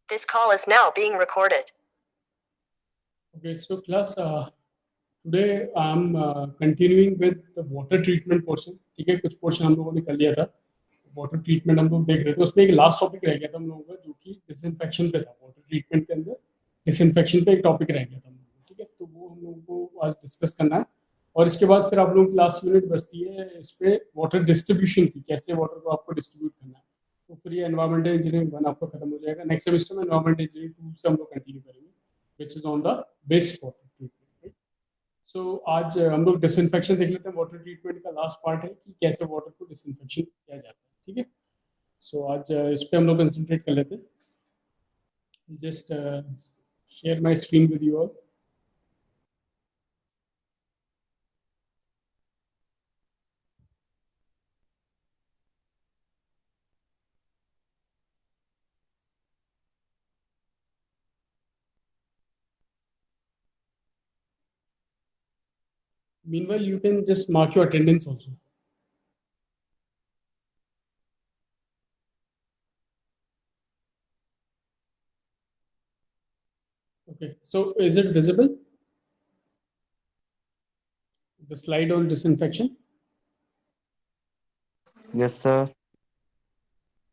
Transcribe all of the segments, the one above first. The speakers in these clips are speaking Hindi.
This call is now being recorded. Okay, so class, today I'm continuing with the water treatment portion. ठीक है, कुछ portion हम लोगों ने कर लिया था. Water treatment हम लोग देख रहे थे. उसमें एक last topic रह गया था हम लोगों का, जो कि disinfection पे था. Water treatment के अंदर disinfection पे एक topic रह गया था. ठीक है, तो वो हम लोगों को आज discuss करना है. और इसके बाद फिर आप लोगों की लास्ट यूनिट बचती है इस पे वाटर डिस्ट्रीब्यूशन की, कैसे वाटर को आपको डिस्ट्रीब्यूट करना है. तो फिर ये एनवायरमेंटल इंजीनियरिंग 1 आपका खत्म हो जाएगा. नेक्स्ट सेमेस्टर में एनवायरमेंटल इंजीनियरिंग 2 से हम लोग कंटिन्यू करेंगे, which is on the basic water treatment. So आज हम लोग डिसइंफेक्शन देख लेते हैं. वाटर ट्रीटमेंट का लास्ट पार्ट है कि कैसे वाटर को डिसइंफेक्शन किया जाता है. ठीक है, सो आज इस पे हम लोग कंसंट्रेट कर लेते हैं. Just share my screen with you all. Meanwhile, you can just mark your attendance also. Okay, so is it visible? The slide on disinfection? Yes, sir.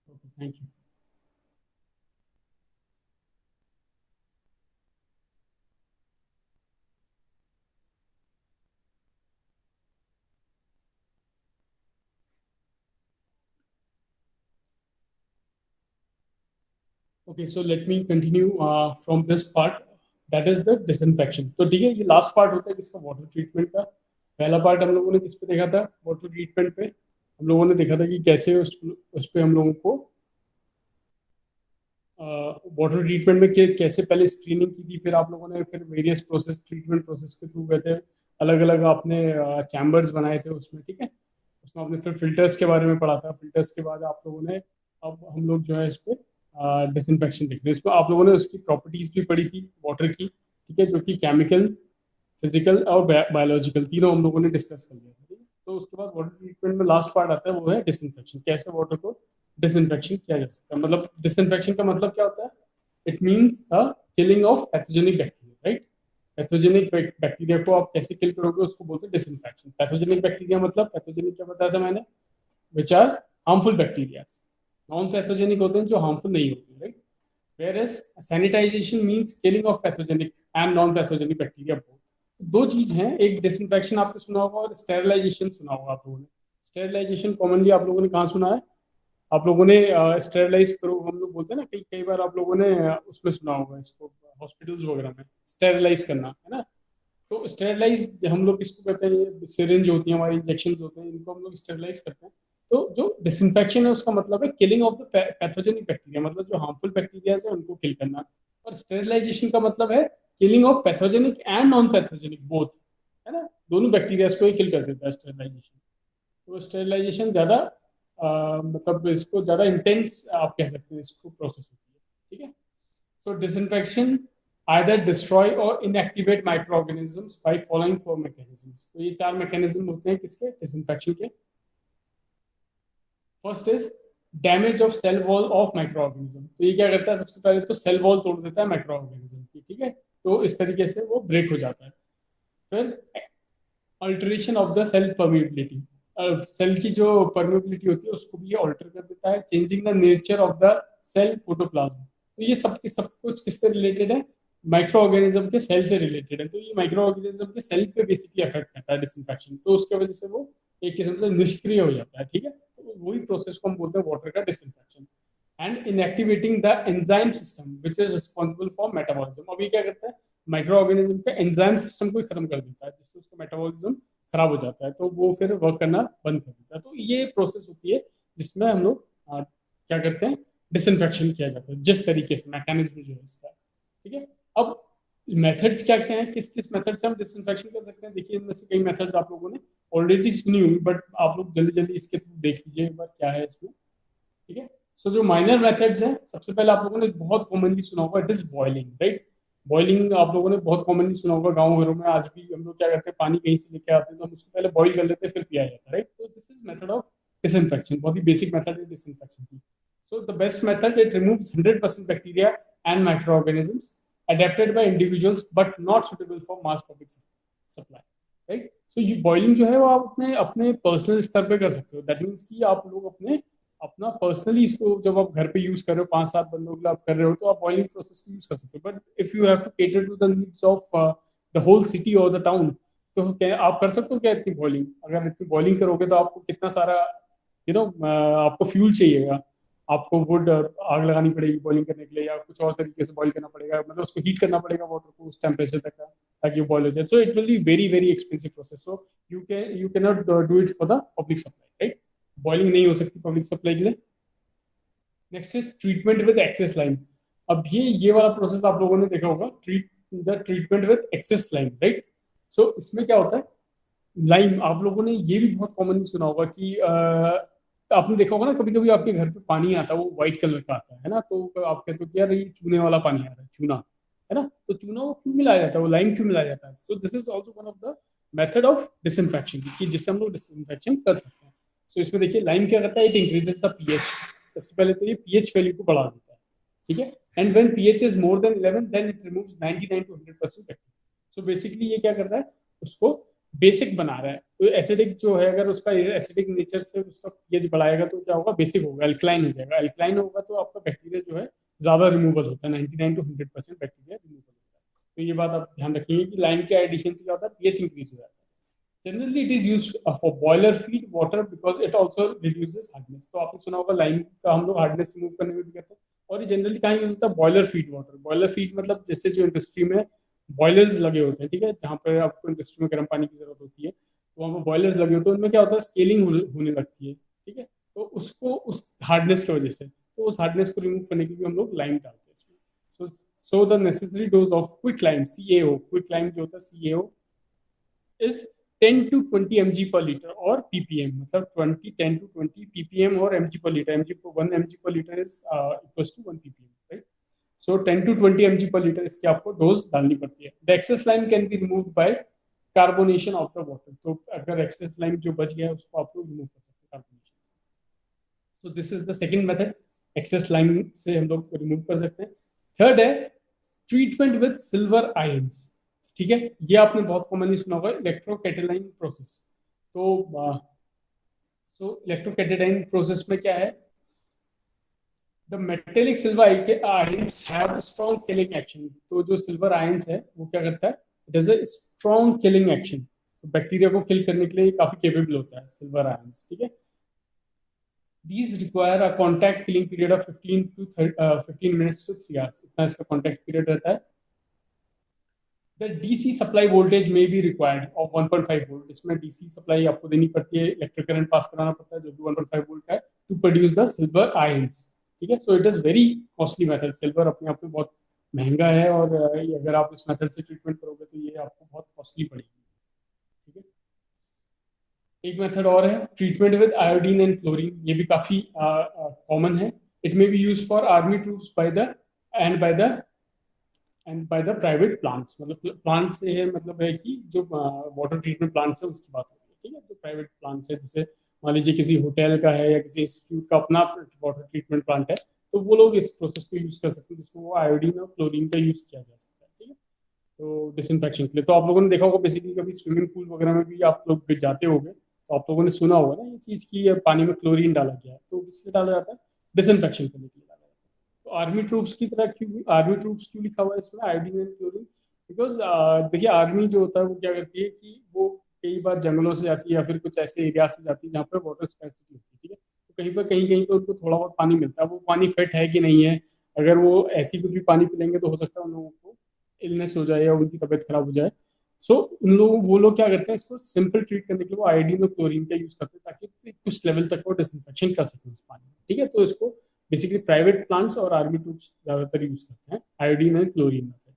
Okay, thank you. Okay, so let me continue from this part. That is the disinfection. तो ठीक है, ये लास्ट पार्ट होता है किसका, वाटर ट्रीटमेंट का. पहला पार्ट हम लोगों ने किस पे देखा था, वाटर ट्रीटमेंट पे. हम लोगों ने देखा था कि कैसे उस पे हम लोगों को वाटर ट्रीटमेंट में कैसे पहले स्क्रीनिंग की थी. फिर आप लोगों ने फिर वेरियस प्रोसेस, ट्रीटमेंट प्रोसेस के थ्रू गए थे. अलग अलग आपने चैम्बर्स बनाए थे उसमें. ठीक है, उसमें आपने फिर फिल्टर्स के बारे में पढ़ा था. फिल्टर्स के बाद आप लोगों ने, अब हम लोग जो है इस पे डिसइंफेक्शन देख रहे हैं. इसमें आप लोगों ने उसकी प्रॉपर्टीज भी पढ़ी थी वाटर की. ठीक है, जो कि केमिकल, फिजिकल और बायोलॉजिकल तीनों हम लोगों ने डिस्कस कर लिया. ठीक है, तो उसके बाद वाटर ट्रीटमेंट में लास्ट पार्ट आता है, वो है डिसइंफेक्शन. कैसे वाटर को डिसइंफेक्शन किया जा सकता है. मतलब डिसइंफेक्शन का मतलब क्या होता है, it means the killing of pathogenic bacteria. Right, pathogenic bacteria को आप कैसे किल करोगे, उसको बोलते हैं डिसइंफेक्शन. पैथोजेनिक बैक्टीरिया मतलब, पैथोजेनिक क्या बताया था मैंने, which are harmful bacterias. Non pathogenic होते हैं जो हार्मफुल नहीं होते. Right, whereas sanitization means killing of pathogenic and non pathogenic bacteria both. दो चीज हैं, एक डिसइंफेक्शन आपने सुना होगा और स्टेरिलाइजेशन सुना होगा आप लोगों ने. स्टेरिलाइजेशन कॉमनली आप लोगों ने कहाँ सुना है, आप लोगों ने स्टेरिलाइज करो हम लोग बोलते हैं ना, कई कई बार आप लोगों ने उसमें सुना होगा इसको, हॉस्पिटल्स वगैरह में स्टेरिलाइज करना है ना. तो स्टेरिलाइज हम लोग इसको कहते हैं, सिरिंज होती है हमारी, इंजेक्शन होते हैं, इनको हम लोग स्टेरिलाइज करते हैं. तो जो डिसइंफेक्शन है उसका मतलब है killing of the pathogenic bacteria, मतलब जो हार्मफुल बैक्टीरिया है उनको किल करना. और स्टेरिलाइजेशन का मतलब है killing of pathogenic and non pathogenic both, है ना. दोनों बैक्टीरिया को ही किल कर देता है स्टेरिलाइजेशन. तो स्टेरिलाइजेशन ज्यादा मतलब इसको ज्यादा इंटेंस आप कह सकते हैं इसको प्रोसेस होती है. ठीक है, सो disinfection either destroy or inactivate microorganisms by following 4 mechanisms. तो ये 4 मैकेनिज्म होते हैं किसके, डिसइंफेक्शन के. First is damage of cell wall of microorganism. तो ये क्या करता है, सबसे पहले तो सेल वॉल तोड़ देता है माइक्रोऑर्गेनिज्म की. ठीक है, तो इस तरीके से वो ब्रेक हो जाता है. फिर alteration of the cell permeability, cell की जो परमिबिलिटी होती है उसको भी ये ऑल्टर कर देता है. Changing the nature of the cell protoplasm. तो ये सब कुछ किससे रिलेटेड है, माइक्रो ऑर्गेनिज्म के सेल से रिलेटेड है. तो ये माइक्रो ऑर्गेनिज्म के सेल पे बेसिकली अफेक्ट करता है डिसइंफेक्शन. तो उसके वजह से वो एक किस्म से निष्क्रिय हो जाता है. ठीक है, तो वही प्रोसेस को हम बोलते हैं वाटर का disinfection. And inactivating the enzyme system which is responsible for metabolism. अब ये क्या करता है, माइक्रो ऑर्गेनिज्म के एंजाइम सिस्टम को ही खत्म कर देता है, जिससे उसका मेटाबॉलिज्म खराब हो जाता है. तो वो फिर वर्क करना बंद कर देता है. तो ये प्रोसेस होती है जिसमें हम लोग क्या करते हैं, डिसइंफेक्शन किया जाता है, जिस तरीके से मैकेनिज्म जो है इसका. ठीक है, अब मेथड्स क्या क्या हैं, किस किस मेथड से हम डिसइंफेक्शन कर सकते हैं. देखिए, इनमें से कई मेथड्स आप लोगों ने ऑलरेडी सुनी हुई, बट आप लोग जल्दी जल्दी इसके थ्रू देख लीजिए एक बार क्या है इसमें. ठीक है, सो जो माइनर मेथड्स हैं, सबसे पहले आप लोगों ने बहुत कॉमनली सुना होगा, it is boiling. Right, boiling आप लोगों ने बहुत कॉमनली सुना होगा. गाँव घरों में आज भी हम लोग क्या करते हैं, पानी कहीं से लेके आते हैं तो हम उसको पहले बॉइल कर लेते हैं, फिर पिया जाता है. राइट, तो this is method of disinfection, बहुत ही बेसिक मेथड है डिसइंफेक्शन की. So the best method, it removes 100% bacteria and microorganisms adapted by individuals but not suitable for mass public supply, right? So ये बॉइलिंग जो है वो आप अपने अपने पर्सनल स्तर पे कर सकते हो. दैट मीन्स कि आप लोग अपने अपना पर्सनली इसको जब आप घर पे यूज कर रहे हो 5-7 बंदों के लिए आप कर रहे हो तो आप बॉइलिंग प्रोसेस को यूज कर सकते हो. But if you have to cater to the needs of the whole city और द टाउन तो क्या आप कर सकते हो क्या इतनी बॉइलिंग? अगर इतनी बॉइलिंग करोगे तो आपको कितना सारा आपको फ्यूल चाहिएगा, आपको वुड आग लगानी पड़ेगी बॉइलिंग करने के लिए, या कुछ और तरीके से बॉइल करना पड़ेगा, मतलब उसको हीट करना पड़ेगा वाटर को उस टेम्परेचर तक का ताकि वो बॉइल हो जाए. So it will be very very expensive process. So you can not do it for the public supply, right? Boiling नहीं हो सकती पब्लिक सप्लाई के लिए. Next is treatment with excess lime. अब ये वाला प्रोसेस आप लोगों ने देखा होगा, treatment with excess lime, right? So इसमें क्या होता है, लाइम आप लोगों ने ये भी बहुत कॉमनली सुना होगा कि आपने देखा होगा ना कभी कभी आपके घर पे पानी आता है वो व्हाइट कलर का आता है ना, तो आप कहते हो कि यार ये चूने वाला पानी आ रहा है, चूना है ना, तो चूना वो क्यों मिलाया जाता है, वो लाइम क्यों मिलाया जाता है? So this is also one of the method of disinfection कि जिससे हम लोग डिसइंफेक्शन कर सकते हैं. सो इसमें देखिए लाइम क्या करता है, इट इंक्रीजेस द पीएच. सबसे पहले तो ये पीएच वैल्यू को बढ़ा देता है, ठीक है. And when pH is more than 11 then it removes 99 to 100% bacteria. So basically ये क्या कर रहा है, उसको बेसिक बना रहा है. तो एसिडिक जो है अगर उसका एसिडिक नेचर से उसका पीएच बढ़ाएगा तो क्या होगा, बेसिक होगा, अल्कलाइन हो जाएगा. अल्कलाइन होगा तो आपका बैक्टीरिया जो है ज्यादा रिमूवल होता है, 99 to 100% बैक्टीरिया रिमूवल होता है. तो ये बात आप ध्यान रखिए कि लाइम के एडिशन से क्या होता है, पीएच इंक्रीज हो जाता है. Generally it is used for boiler feed water because it also reduces hardness. तो आपने सुना होगा लाइम का हम लोग हार्डनेस रिमूव करने में भी करते हैं. और ये जनरली कहाँ यूज होता है, boiler feed water. Boiler feed मतलब जैसे जो इंडस्ट्री में बॉयलर्स लगे होते हैं, ठीक है, जहाँ पर आपको इंडस्ट्री में गर्म पानी की जरूरत होती है, तो वहाँ पर बॉयलर्स लगे होते हैं. उनमें क्या होता है, स्केलिंग होने लगती है, ठीक है. तो उसको उस हार्डनेस की वजह से, तो उस हार्डनेस को रिमूव करने के लिए हम लोग लाइम डालते हैं इसमें. So the necessary dose of quick lime, CaO, quick lime जो होता है CaO is 10 to 20 mg per liter और ppm, मतलब 10 to 20 ppm और mg per liter. 1 mg per liter is equals to 1 ppm, right? So 10 to 20 mg per liter इसकी आपको डोज डालनी पड़ती है. The excess lime can be removed by carbonation of the water. तो अगर excess lime जो बच गया है उसको आप लोग रिमूव कर सकते हैं carbonation. So this is the second method, excess lime से हम लोग रिमूव कर सकते हैं. थर्ड है ट्रीटमेंट विद सिल्वर आयंस, ठीक है. ये आपने बहुत कॉमनली सुना होगा, इलेक्ट्रोकैटालाइन प्रोसेस. तो इलेक्ट्रोकैटालाइन प्रोसेस में क्या है, the metallic silver ions have strong killing action. तो जो सिल्वर आयंस है वो क्या करता है, it is a strong killing action. तो बैक्टीरिया को किल करने के लिए काफी केपेबल होता है सिल्वर आयंस, ठीक है. These require a contact killing period of 15 minutes to 3 hours. इतना इसका contact period रहता है. The DC supply voltage may be required of 1.5 volt. इसमें DC supply आपको देनी पड़ती है, इलेक्ट्रिक करंट पास कराना पड़ता है जो कि 1.5 वोल्ट का है, to produce the silver ions, ठीक है. So it is very costly method. Silver अपने आप में बहुत महंगा है और अगर आप इस मेथड से ट्रीटमेंट करोगे तो ये आपको बहुत कॉस्टली पड़ेगी, ठीक है. एक मेथड और है treatment with iodine and chlorine. ये भी काफी कॉमन है. It may be used for army troops by the private plants. मतलब प्लांट से है, मतलब है कि जो वाटर ट्रीटमेंट प्लांट्स है उसकी बात हो रही है, ठीक है. जो प्राइवेट प्लांट्स है, जैसे मान लीजिए किसी होटल का है या किसी इंस्टीट्यूट का अपना वाटर ट्रीटमेंट प्लांट है, तो वो लोग इस प्रोसेस को यूज कर सकते हैं जिसमें वो आयोडीन और क्लोरीन का यूज किया जा सकता है, ठीक है. तो डिसइंफेक्शन के लिए. तो आप लोगों ने देखा होगा बेसिकली कभी स्विमिंग पूल वगैरह में भी आप लोग जाते होंगे तो आप लोगों ने सुना होगा ना ये चीज की पानी में क्लोरीन डाला गया है. तो किसलिए डाला जाता है, डिसइंफेक्शन करने के लिए डाला जाता है. तो आर्मी ट्रूप्स की तरह क्यों आर्मी ट्रूप्स क्यों लिखा हुआ है इसमें आयोडीन एंड क्लोरीन, बिकॉज देखिए आर्मी जो होता है वो क्या करती है कि वो कई बार जंगलों से जाती है या फिर कुछ ऐसे एरिया से जाती है जहाँ पर वाटर स्कैर्सिटी होती है, ठीक है. तो कहीं पर उनको थोड़ा बहुत पानी मिलता है, वो पानी फिट है कि नहीं है, अगर वो ऐसी कुछ भी पानी पिलेंगे तो हो सकता है उन लोगों को इलनेस हो जाए या उनकी तबीयत खराब हो जाए. सो वो लोग क्या करते हैं, इसको सिंपल ट्रीट करने के लिए वो आयोडीन और क्लोरीन का यूज करते हैं ताकि कुछ लेवल तक वो डिसइंफेक्शन कर सके उस पानी में, ठीक है. तो इसको बेसिकली प्राइवेट प्लांट्स और आर्मी ट्रूप्स ज्यादातर यूज करते हैं iodine and chlorine method.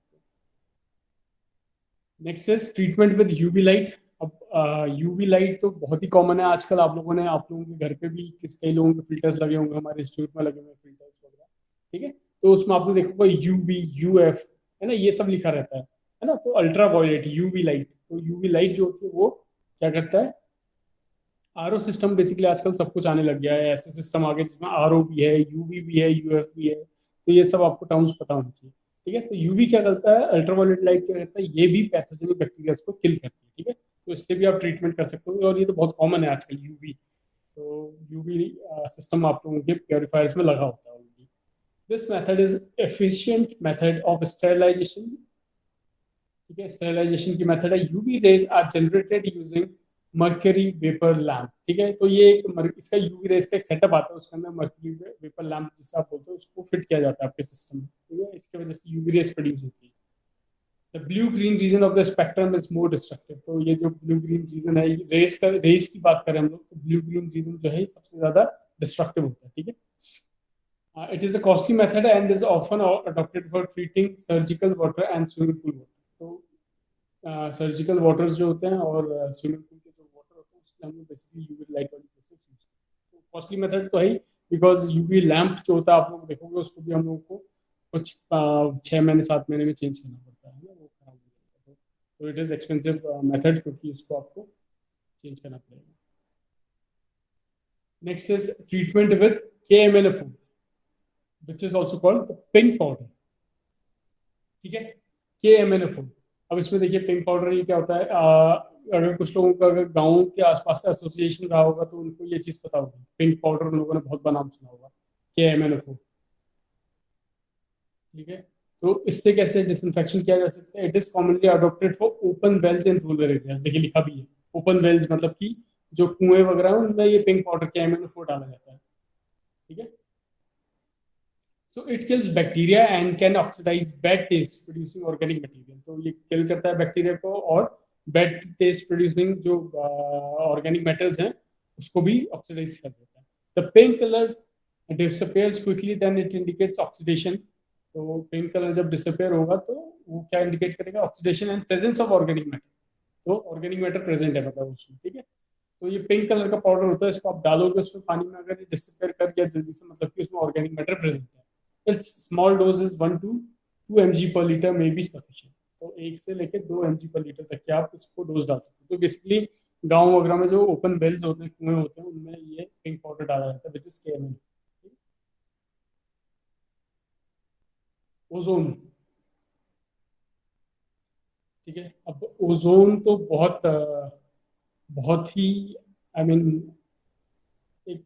Next is treatment with UV light. अब यूवी लाइट तो बहुत ही कॉमन है आजकल. आप लोगों के घर पे भी कई लोगों के फिल्टर्स लगे होंगे, हमारे इंस्टीट्यूट में लगे हुए फिल्टर्स वगैरह, ठीक है. तो उसमें आपने देखा होगा UV UF है ना, ये सब लिखा रहता है ना. तो अल्ट्रा वायलेट यूवी लाइट, तो यूवी लाइट जो होती है वो क्या करता है, RO सिस्टम बेसिकली आजकल सब कुछ आने लग गया है. ऐसे सिस्टम आ गए जिसमें RO भी है, UV भी है, UF भी है. तो ये सब आपको टर्म्स पता होनी चाहिए, ठीक है। तो यूवी क्या करता है, अल्ट्रावायलेट लाइट क्या करता है, ये भी पैथोजेनिक बैक्टीरिया को किल करती है, ठीक है। तो इससे भी आप ट्रीटमेंट कर सकते हो, और ये तो बहुत कॉमन है आजकल यूवी। तो यूवी सिस्टम आप लोगों के प्योरीफायर्स में लगा होता है already. This method is efficient method of sterilization, ठीक है। स्टेरिलाइजेशन की मेथड है, UV rays are generated using mercury vapour lamp, ठीक है। तो ये इसका यूवी रेज का एक सेटअप आता है, उसके अंदर मर्करी वेपर लैम्प जिसे आप बोलते हो उसको फिट किया जाता है आपके सिस्टम में, ठीक है। इसकी वजह से यूवी रेज प्रोड्यूस होती है। The blue green region of the spectrum is more destructive, तो ये जो ब्लू ग्रीन रीजन है, रेस की बात करें हम लोग, तो ब्लू ग्रीन रीजन जो है सबसे ज्यादा डिस्ट्रक्टिव होता है, ठीक है। It is a costly method and is often adopted for treating surgical water and swimming pool water. तो सर्जिकल वाटर्स जो होते हैं और स्विमिंग पूल के जो वाटर होते हैं उसके लिए हम लोग बेसिकली यूवी लाइट वाली प्रोसेस यूज करते हैं। तो कॉस्टली मेथड तो है ही, बिकॉज यूवी लैम्प जो होता है आप लोग देखोगे उसको भी हम लोग को कुछ 6 महीने 7 महीने में चेंज करना पड़ता है ना, वो खराब हो जाता है। तो इट इज़ एक्सपेंसिव मेथड, क्योंकि उसको आपको चेंज करना पड़ेगा। Next is treatment with KMNO4, which is also called the pink powder, ठीक है। KMNO4, अब इसमें देखिए पिंक पाउडर ये क्या होता है, अगर कुछ लोगों का अगर गाँव के आसपास से एसोसिएशन रहा होगा तो उनको ये चीज पता होगी, पिंक पाउडर उन लोगों ने बहुत बार नाम सुना होगा, KMNO4, ठीक है। तो इससे कैसे डिसइंफेक्शन किया जा सकता है, it is commonly adopted for open wells in rural areas, देखिए लिखा भी है ओपन वेल्स, मतलब कि जो कुएं वगैरह हैं उनमें ये पिंक पाउडर KMNO4 डाला जाता है, ठीक है। So it kills bacteria and can oxidize bad taste producing organic material. तो ये किल करता है बैक्टीरिया को, और बैड टेस्ट प्रोड्यूसिंग जो ऑर्गेनिक मेटल्स हैं उसको भी ऑक्सीडाइज कर देता है। The pink colour disappears quickly then it indicates oxidation. तो पिंक कलर जब डिसअपियर होगा तो वो क्या इंडिकेट करेगा, oxidation and presence of organic matter. तो ऑर्गेनिक मैटर प्रेजेंट है मतलब उसमें, ठीक है। तो ये पिंक कलर का पाउडर होता है, इसको आप डालोगे उसमें पानी में, अगर डिसअपियर कर गया जल्दी से, मतलब कि उसमें ऑर्गेनिक मैटर प्रेजेंट है। Its small doses 1 to 2 mg per liter may be sufficient. तो 1 से लेकर 2 mg पर लीटर तक के आप इसको डोज डाल सकते हो। तो बेसिकली गांव वगैरह में जो ओपन वेल्स होते हैं, कुएं होते हैं, उनमें ये पिंक पाउडर डाला जाता है, विच इज KMN। ओजोन, ठीक है। अब ओजोन तो बहुत ही आई मीन एक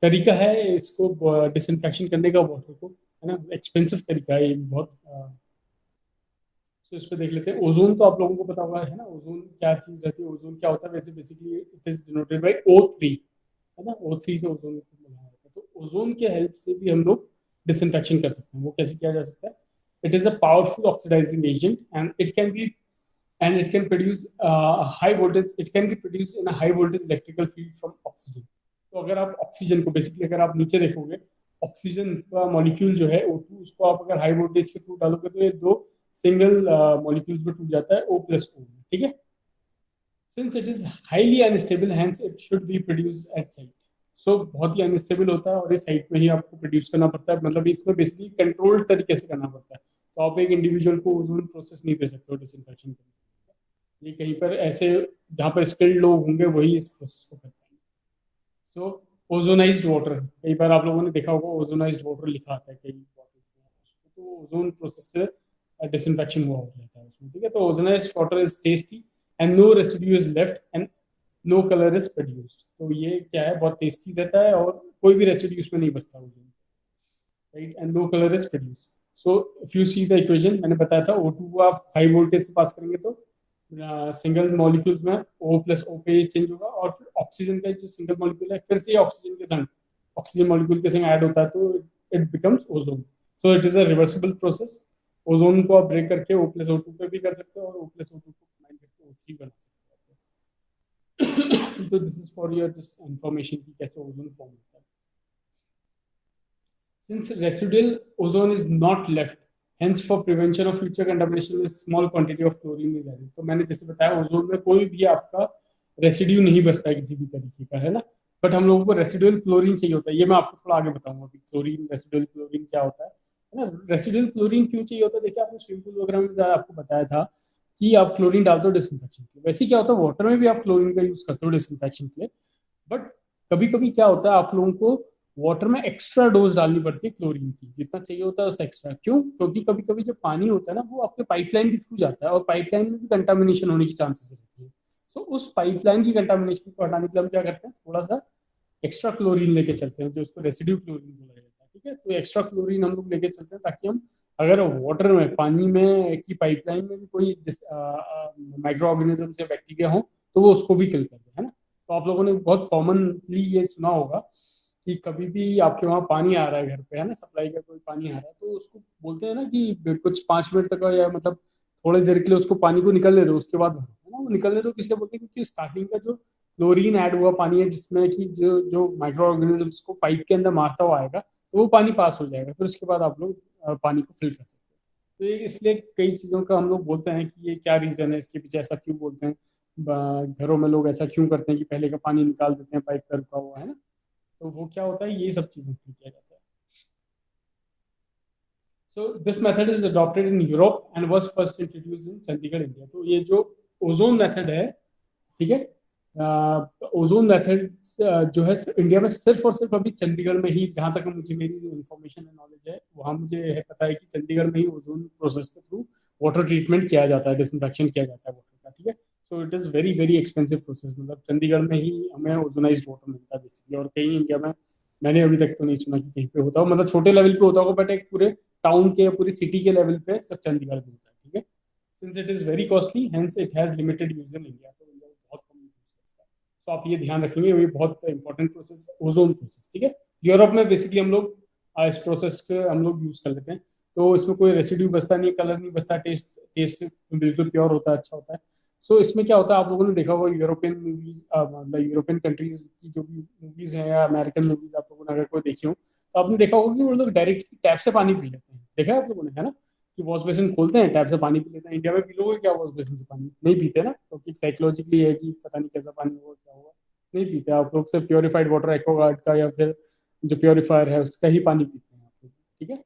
तरीका है इसको डिसइंफेक्शन करने का वाटर को, है ना, एक्सपेंसिव तरीका है ये बहुत। तो इस पर देख लेते हैं। ओजोन तो आप लोगों को पता हुआ है ना, ओजोन क्या चीज रहती है, ओजोन क्या होता है, वैसे basically it is denoted by O3, है ना, O3 से ओजोन बनाया जाता है। तो ओजोन के हेल्प से भी हम लोग डिसइंफेक्शन कर सकते हैं। वो कैसे किया जा सकता है, it is a powerful oxidizing agent and it can be and it can produce high voltage, it can be produced in a high voltage electrical field from oxygen। तो अगर आप ऑक्सीजन को बेसिकली, अगर आप नीचे देखोगे ऑक्सीजन का मॉलिक्यूल जो है O2, उसको आप अगर हाई वोल्टेज के थ्रू डालोगे तो ये 2 सिंगल मॉलिक्यूल्स में टूट जाता है, O+O, ठीक है। Since it is highly unstable hence it should be produced at site. So बहुत ही अनस्टेबल होता है और ये साइट में ही आपको प्रोड्यूस करना पड़ता है, मतलब इसमें बेसिकली कंट्रोल्ड तरीके से करना पड़ता है। तो आप एक इंडिविजुअल को ओजोन प्रोसेस नहीं दे सकते हो डिसइंफेक्शन के लिए, ये कहीं पर ऐसे जहाँ पर स्किल्ड लोग होंगे वही इस प्रोसेस को कर पाएंगे। सो ओजोनाइज्ड वाटर, कई बार आप लोगों ने देखा होगा ओजोनाइज्ड वाटर लिखा आता है कई वाटर में, तो ओजोन प्रोसेस से डिसइंफेक्शन हुआ हो जाता है उसमें, ठीक है। तो ozonized water is tasty and no residue is left and no colour is produced. तो ये क्या है, बहुत टेस्टी रहता है और कोई भी रेसिड्यू उसमें नहीं बचता ozone, right, and no colour is produced. So if you see the equation, मैंने बताया था O2 को आप हाई वोल्टेज से पास करेंगे तो सिंगल मॉलिक्यूल्स में O+O पे चेंज होगा, और फिर ऑक्सीजन का जो सिंगल मॉलिक्यूल है फिर से ऑक्सीजन के संग, ऑक्सीजन मॉलिक्यूल के संग ऐड होता है तो it becomes ozone. So it is a reversible process. Ozone को आप ब्रेक करके O+O2 पे भी कर सकते हो और O+O2 को कंबाइन करके O3 बना सकते हो। तो this is for your just information कि कैसे ओजोन फॉर्म होता है। Since residual ozone is not left, hence for prevention of future contamination a small quantity of chlorine is added। तो मैंने जैसे बताया ओजोन में कोई भी आपका रेसिड्यू नहीं बचता है किसी भी तरीके का, है ना, बट हम लोगों को रेसिडुअल क्लोरीन चाहिए होता है। ये मैं आपको थोड़ा आगे बताऊंगा कि क्लोरीन, रेसिडुअल क्लोरीन क्या होता है ना। रेसिडुअल क्लोरीन क्यों चाहिए होता है, देखिए आपने स्विमिंग पूल वगैरह में आपको बताया था कि आप क्लोरीन डालते हो डिसइंफेक्शन के लिए, वैसे क्या होता है वाटर में भी आप क्लोरीन का यूज करते हो डिसइंफेक्शन के लिए, बट कभी कभी क्या होता है आप लोगों को वाटर में एक्स्ट्रा डोज डालनी पड़ती है क्लोरीन की, जितना चाहिए होता है उससे एक्स्ट्रा। क्यों? क्योंकि कभी कभी जो पानी होता है ना वो आपके पाइपलाइन के थ्रू जाता है और पाइपलाइन में भी कंटामिनेशन होने की चांसेस रहती है। सो उस पाइपलाइन की कंटामिनेशन को हटाने के लिए हम क्या करते हैं, थोड़ा सा एक्स्ट्रा क्लोरीन लेके चलते हैं, जो उसको रेसिड्यू क्लोरीन बोला जाता है। ठीक है, तो एक्स्ट्रा क्लोरीन हम लोग लेके चलते हैं ताकि हम अगर वाटर में, पानी में की पाइपलाइन में भी कोई माइक्रो ऑर्गेनिजम्स या बैक्टीरिया हो तो वो उसको भी किल कर दे, है ना। तो आप लोगों ने बहुत कॉमनली ये सुना होगा कि कभी भी आपके वहाँ पानी आ रहा है घर पे, है ना, सप्लाई का कोई पानी आ रहा है, तो उसको बोलते हैं ना कि कुछ 5 मिनट तक या मतलब थोड़ी देर के लिए उसको पानी को निकलने दो, उसके बाद भरो, है ना। वो निकलने दो किसलिए बोलते हैं? क्योंकि स्टार्टिंग का जो क्लोरीन ऐड हुआ पानी है, जिसमें कि जो जो माइक्रो ऑर्गेनिजम्स को पाइप के अंदर मारता हुआ आएगा, तो वो पानी पास हो जाएगा, फिर उसके बाद आप लोग पानी को फिल कर सकते हैं। तो ये इसलिए कई चीज़ों का हम लोग बोलते हैं कि ये क्या रीज़न है इसके पीछे, ऐसा क्यों बोलते हैं, घरों में लोग ऐसा क्यों करते हैं कि पहले का पानी निकाल देते हैं पाइप का रुका हुआ, है ना। तो वो क्या होता है, ये सब चीज़ें किया जाता है। So this method is adopted in Europe and was first introduced in Chandigarh, India. तो ये जो ओजोन मेथड है, ठीक है, ओजोन मेथड जो है इंडिया में सिर्फ और सिर्फ अभी चंडीगढ़ में ही, जहां तक मुझे मेरी इन्फॉर्मेशन है, नॉलेज है, वहां मुझे है पता है कि चंडीगढ़ में ही ओजोन प्रोसेस के थ्रू वाटर ट्रीटमेंट किया जाता है, डिसइंफेक्शन किया जाता है वाटर का। ठीक है, so it is very very expensive process, मतलब चंडीगढ़ में ही हमें ओजोनाइज्ड वाटर मिलता है बेसिकली, और कहीं इंडिया में मैंने अभी तक तो नहीं सुना कि कहीं पे होता हो, मतलब छोटे लेवल पे होता होगा, बट एक पूरे टाउन के या पूरी सिटी के लेवल पे सिर्फ चंडीगढ़ में होता है। ठीक है, since it is very costly hence it has limited use in India, तो इंडिया में बहुत कम यूज करता है। सो आप ये ध्यान रखेंगे, ये बहुत इंपॉर्टेंट प्रोसेस है ओजोन प्रोसेस। ठीक है, यूरोप में बेसिकली हम लोग इस प्रोसेस को हम लोग यूज कर लेते हैं, तो इसमें कोई रेसिड्यू बचता नहीं है, कलर नहीं बचता, टेस्ट टेस्ट बिल्कुल प्योर होता है, अच्छा होता है। सो इसमें क्या होता है, आप लोगों ने देखा होगा यूरोपियन मूवीज, मतलब यूरोपियन कंट्रीज की जो भी मूवीज हैं या अमेरिकन मूवीज आप लोगों ने अगर कोई देखी हो, तो आपने देखा होगा कि वो लोग डायरेक्टली टैप से पानी पी लेते हैं। देखा है आप लोगों ने, है ना, कि वॉश बेसिन खोलते हैं, टैप से पानी पी लेते हैं। इंडिया में पी लोगे क्या वॉश बेसिन से पानी? नहीं पीते ना, क्योंकि साइकोलॉजिकली है कि पता नहीं कैसा पानी होगा, क्या होगा, नहीं पीते। आप लोग सिर्फ प्योरीफाइड वाटर एक्वागार्ड का या फिर जो प्योरीफायर है उसका ही पानी पीते हैं आप लोग। ठीक है,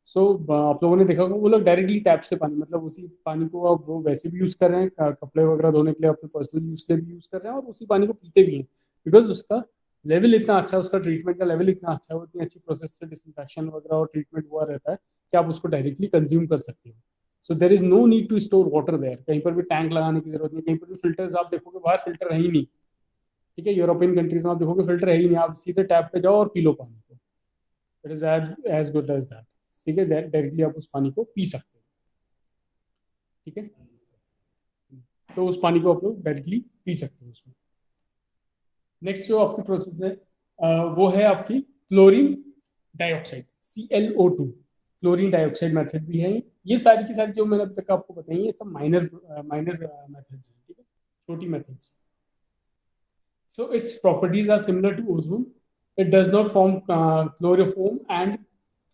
सो आप लोगों ने देखा होगा वो लोग डायरेक्टली टैप से पानी, मतलब उसी पानी को अब वो वैसे भी यूज कर रहे हैं, कपड़े वगैरह धोने के लिए, अपने पर्सनल यूज के लिए भी यूज कर रहे हैं, और उसी पानी को पीते भी हैं, बिकॉज उसका लेवल इतना अच्छा है, उसका ट्रीटमेंट का लेवल इतना अच्छा है, वो इतनी अच्छी प्रोसेस से डिसइंफेक्शन वगैरह और ट्रीटमेंट हुआ रहता है कि आप उसको डायरेक्टली कंज्यूम कर सकते हो। So there is no need to store water there, कहीं पर भी टैंक लगाने की जरूरत नहीं, कहीं पर भी फिल्टर्स आप देखोगे बाहर फिल्टर है ही नहीं। ठीक है, यूरोपियन कंट्रीज में आप देखोगे फिल्टर है ही नहीं, आप सीधे टैप पे जाओ और पी लो पानी को, it is as good as that. ठीक है, डायरेक्टली आप उस पानी को पी सकते हो। ठीक है, तो उस पानी को आप लोग डायरेक्टली पी सकते हो उसमें। नेक्स्ट जो आपकी प्रोसेस है वो है आपकी chlorine dioxide, ClO2, chlorine dioxide method भी है। ये सारी की सारी जो मैंने अब तक आपको बताई ये सब माइनर माइनर मेथड्स हैं। ठीक है, छोटी methods. So its properties are similar to ozone. It does not form chloroform and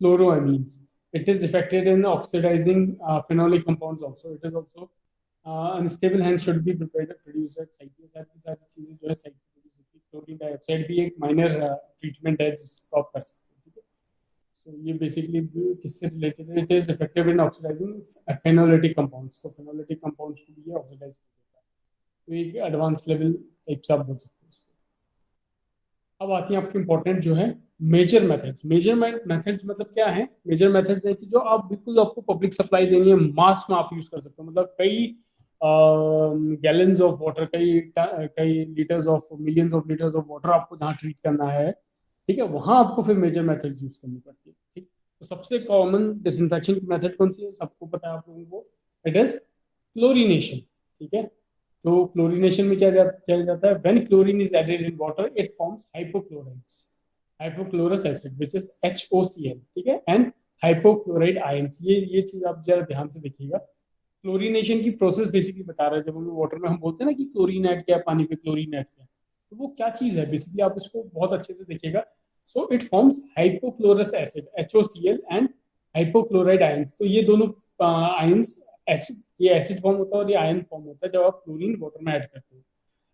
chloroamines. It is effective in oxidizing phenolic compounds also. It is also unstable, hence should be prepared to produce at site. ये सारी चीजें जो है साइट पे प्रोड्यूस होती है। क्लोरीन डाइऑक्साइड भी एक माइनर ट्रीटमेंट है जिसको आप कर सकते हो। ठीक है, सो ये बेसिकली किससे रिलेटेड है? It is effective in oxidising phenolic compounds, तो फेनोलिटिक कंपाउंड्स को भी ये ऑक्सीडाइज कर देता है। तो एक एडवांस लेवल टाइप से आप बोल सकते हो इसको। अब आती है आपकी इंपॉर्टेंट जो है मेजर मेथड्स। मेजर मेथड्स मतलब क्या है? मेजर मेथड्स है कि जो आप बिल्कुल आपको पब्लिक सप्लाई देनी है, मास में आप यूज कर सकते हो, मतलब कई गैलन्स ऑफ वाटर, कई litres of, millions of litres of water आपको जहाँ ट्रीट करना है, ठीक है, वहां आपको फिर मेजर मेथड्स यूज करनी पड़ती है। ठीक, तो सबसे कॉमन डिसइंफेक्शन की मेथड कौन सी है? सबको पता है आप लोगों को, इट इज क्लोरीनेशन। ठीक है, तो क्लोरीनेशन में किया जाता है? When chlorine is added in water it forms hypochlorites, hypochlorous acid which is HOCl। ठीक है, एंड हाइपोक्लोराइड आयंस। ये चीज आप जरा ध्यान से देखिएगा। क्लोरीनेशन की प्रोसेस बेसिकली बता रहा है, जब हम वाटर में हम बोलते हैं ना कि क्लोरीन ऐड किया, पानी पे क्लोरीन ऐड किया, तो वो क्या चीज है बेसिकली, आप इसको बहुत अच्छे से देखिएगा। So it forms hypochlorous acid HOCl and hypochlorite ions. तो ये दोनों आयंस, एसिड, ये एसिड फॉर्म होता है और ये आयन फॉर्म होता है जब आप क्लोरीन वाटर में ऐड करते हो।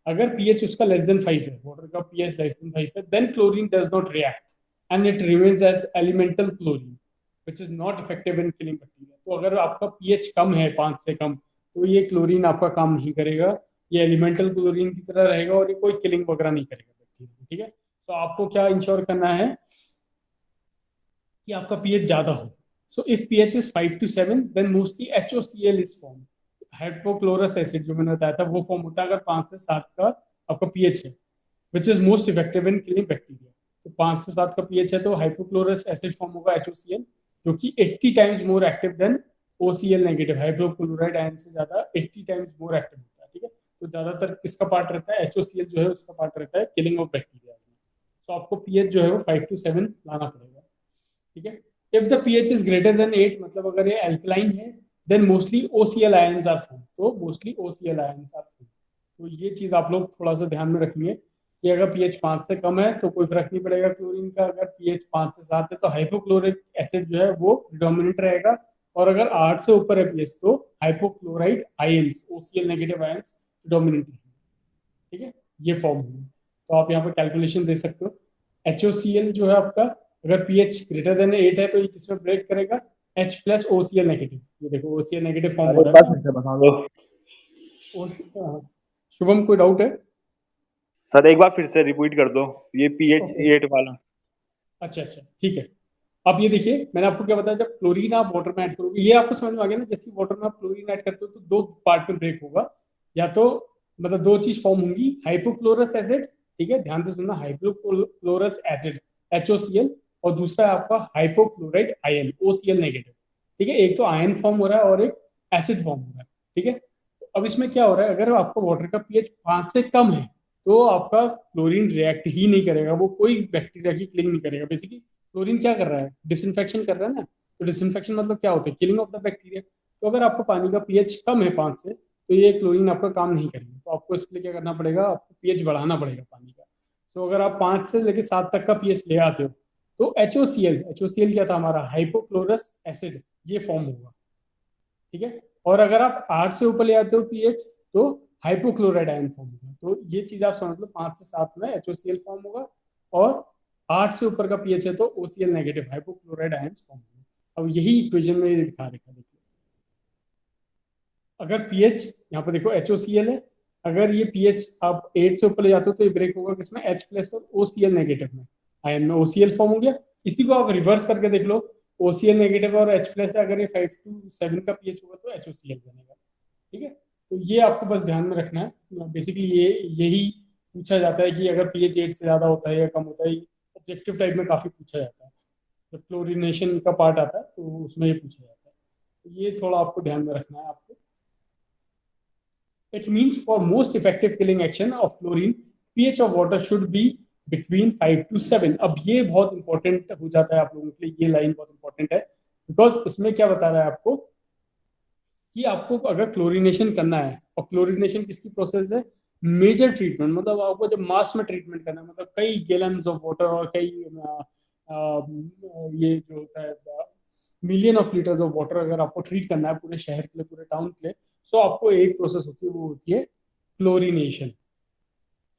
अगर पीएच उसका लेस देन 5 है, वाटर का पीएच लेस देन 5 है, then chlorine does not react and it remains as elemental chlorine which is not effective in killing bacteria. तो अगर आपका पीएच कम है, 5 से कम, तो ये क्लोरीन आपका काम नहीं करेगा, ये एलिमेंटल क्लोरीन की तरह रहेगा और ये कोई किलिंग वगैरह नहीं करेगा बैक्टीरिया। ठीक है, तो आपको क्या इंश्योर करना है कि आपका पीएच ज्यादा हो. So if pH is 5 to 7 then mostly HOCl is form. Hypochlorous acid जो मैंने बताया था वो फॉर्म होता है अगर 5 से 7 का आपका पीएच है, which is most effective in killing bacteria. तो 5 से 7 का पीएच है तो हाइपोक्लोरस एसिड फॉर्म होगा HOCl, जो कि 80 times more active than OCl negative. Hydrochloride ion से ज्यादा 80 टाइम्स मोर एक्टिव होता है. ठीक है, तो ज्यादातर किसका पार्ट रहता है, HOCl जो है उसका पार्ट रहता है किलिंग ऑफ बैक्टीरिया. सो आपको पीएच जो है वो 5 to 7 लाना पड़ेगा. ठीक है, if the pH is greater than 8, मतलब अगर ये अल्कलाइन है, then mostly OCl ions are form. तो mostly OCl ions are form. तो ये चीज आप लोग थोड़ा सा ध्यान में रखेंगे कि अगर पीएच 5 से कम है तो कोई फर्क नहीं पड़ेगा क्लोरीन का. अगर पीएच 5 से 7 है तो हाइपोक्लोरिक एसिड जो है वो प्रिडोमिनेंट रहेगा. और अगर 8 से ऊपर है पीएच तो hypochlorite ions, OCl negative ions predominant रहेंगे. ठीक है, ये फॉर्म है. तो आप यहाँ पर कैलकुलेशन दे सकते हो. HOCl जो है आपका अगर पीएच ग्रेटर देन 8 है तो ये किसमें ब्रेक करेगा, H प्लस OCl नेगेटिव. ये देखो OCl नेगेटिव फॉर्म हो एक रहा बार है फिर से बता दो ना. शुभम कोई डाउट है? सर, एक बार फिर से रिपीट कर दो ये pH Okay. 8 वाला. अच्छा अच्छा ठीक है. अब ये देखिए मैंने आपको क्या बताया, जब क्लोरीन आप वाटर में ऐड करोगे, ये आपको समझ में आ गया ना, जैसे वाटर में आप क्लोरीन ऐड करते हो तो दो पार्ट में ब्रेक होगा. या तो मतलब दो चीज फॉर्म होंगी, हाइपोक्लोरस एसिड, ठीक है ध्यान से सुनना, हाइपोक्लोरस एसिड HOCl, और दूसरा है आपका हाइपोक्लोराइड आयन OCl नेगेटिव. ठीक है, एक तो आयन फॉर्म हो रहा है और एक एसिड फॉर्म हो रहा है. ठीक है, तो अब इसमें क्या हो रहा है, अगर आपका वाटर का पीएच 5 से कम है तो आपका क्लोरीन रिएक्ट ही नहीं करेगा, वो कोई बैक्टीरिया की किलिंग नहीं करेगा. बेसिकली क्लोरीन क्या कर रहा है, डिसइंफेक्शन कर रहा है ना. तो डिसइंफेक्शन मतलब क्या होता है, किलिंग ऑफ द बैक्टीरिया. तो अगर आपको पानी का पीएच कम है 5 से तो ये क्लोरीन आपका काम नहीं करेगा. तो आपको इसके लिए क्या करना पड़ेगा, आपको पीएच बढ़ाना पड़ेगा पानी का. तो अगर आप 5 से लेकर 7 तक का पीएच ले आते हो तो HOCl क्या था हमारा, हाइपोक्लोरस एसिड, ये फॉर्म होगा. ठीक है, और अगर आप 8 से ऊपर ले आते हो पीएच तो हाइपोक्लोराइड आयन फॉर्म होगा. तो ये चीज आप समझ लो, 5 से 7 में HOCl फॉर्म होगा और 8 से ऊपर का पीएच है तो OCl negative, hypochlorite ions form होगा. अब यही इक्वेशन में दिखा रखा है. देखिए अगर पीएच यहाँ पर देखो HOCl है, अगर ये पीएच आप 8 से ऊपर ले जाते हो तो ये ब्रेक होगा किसमें, H प्लस और OCl नेगेटिव में. आयन में OCl फॉर्म हो गया. इसी को आप रिवर्स करके देख लो, OCl नेगेटिव और H प्लस है, अगर ये 5 to 7 का पीएच होगा तो HOCl बनेगा. ठीक है, तो ये आपको बस ध्यान में रखना है. बेसिकली यही पूछा जाता है कि अगर पीएच 8 से ज्यादा होता है या कम होता है, ऑब्जेक्टिव टाइप में काफी पूछा जाता है. जब क्लोरीनेशन का पार्ट आता है तो उसमें ये पूछा जाता है. तो ये थोड़ा आपको ध्यान में रखना है आपको. It means for most effective killing action of chlorine, pH of water should be between 5 to 7. अब ये बहुत इंपॉर्टेंट हो जाता है आप लोगों के लिए, ये लाइन बहुत इंपॉर्टेंट है बिकॉज इसमें क्या बता रहा है आपको कि आपको अगर क्लोरीनेशन करना है, और क्लोरीनेशन किसकी प्रोसेस है, मेजर ट्रीटमेंट, मतलब आपको जब मास में ट्रीटमेंट करना है, मतलब कई गैलन्स ऑफ वाटर और कई ये जो होता है million of litres of water अगर आपको ट्रीट करना है पूरे शहर के लिए, पूरे टाउन के लिए, सो आपको एक प्रोसेस होती है, वो होती है क्लोरीनेशन.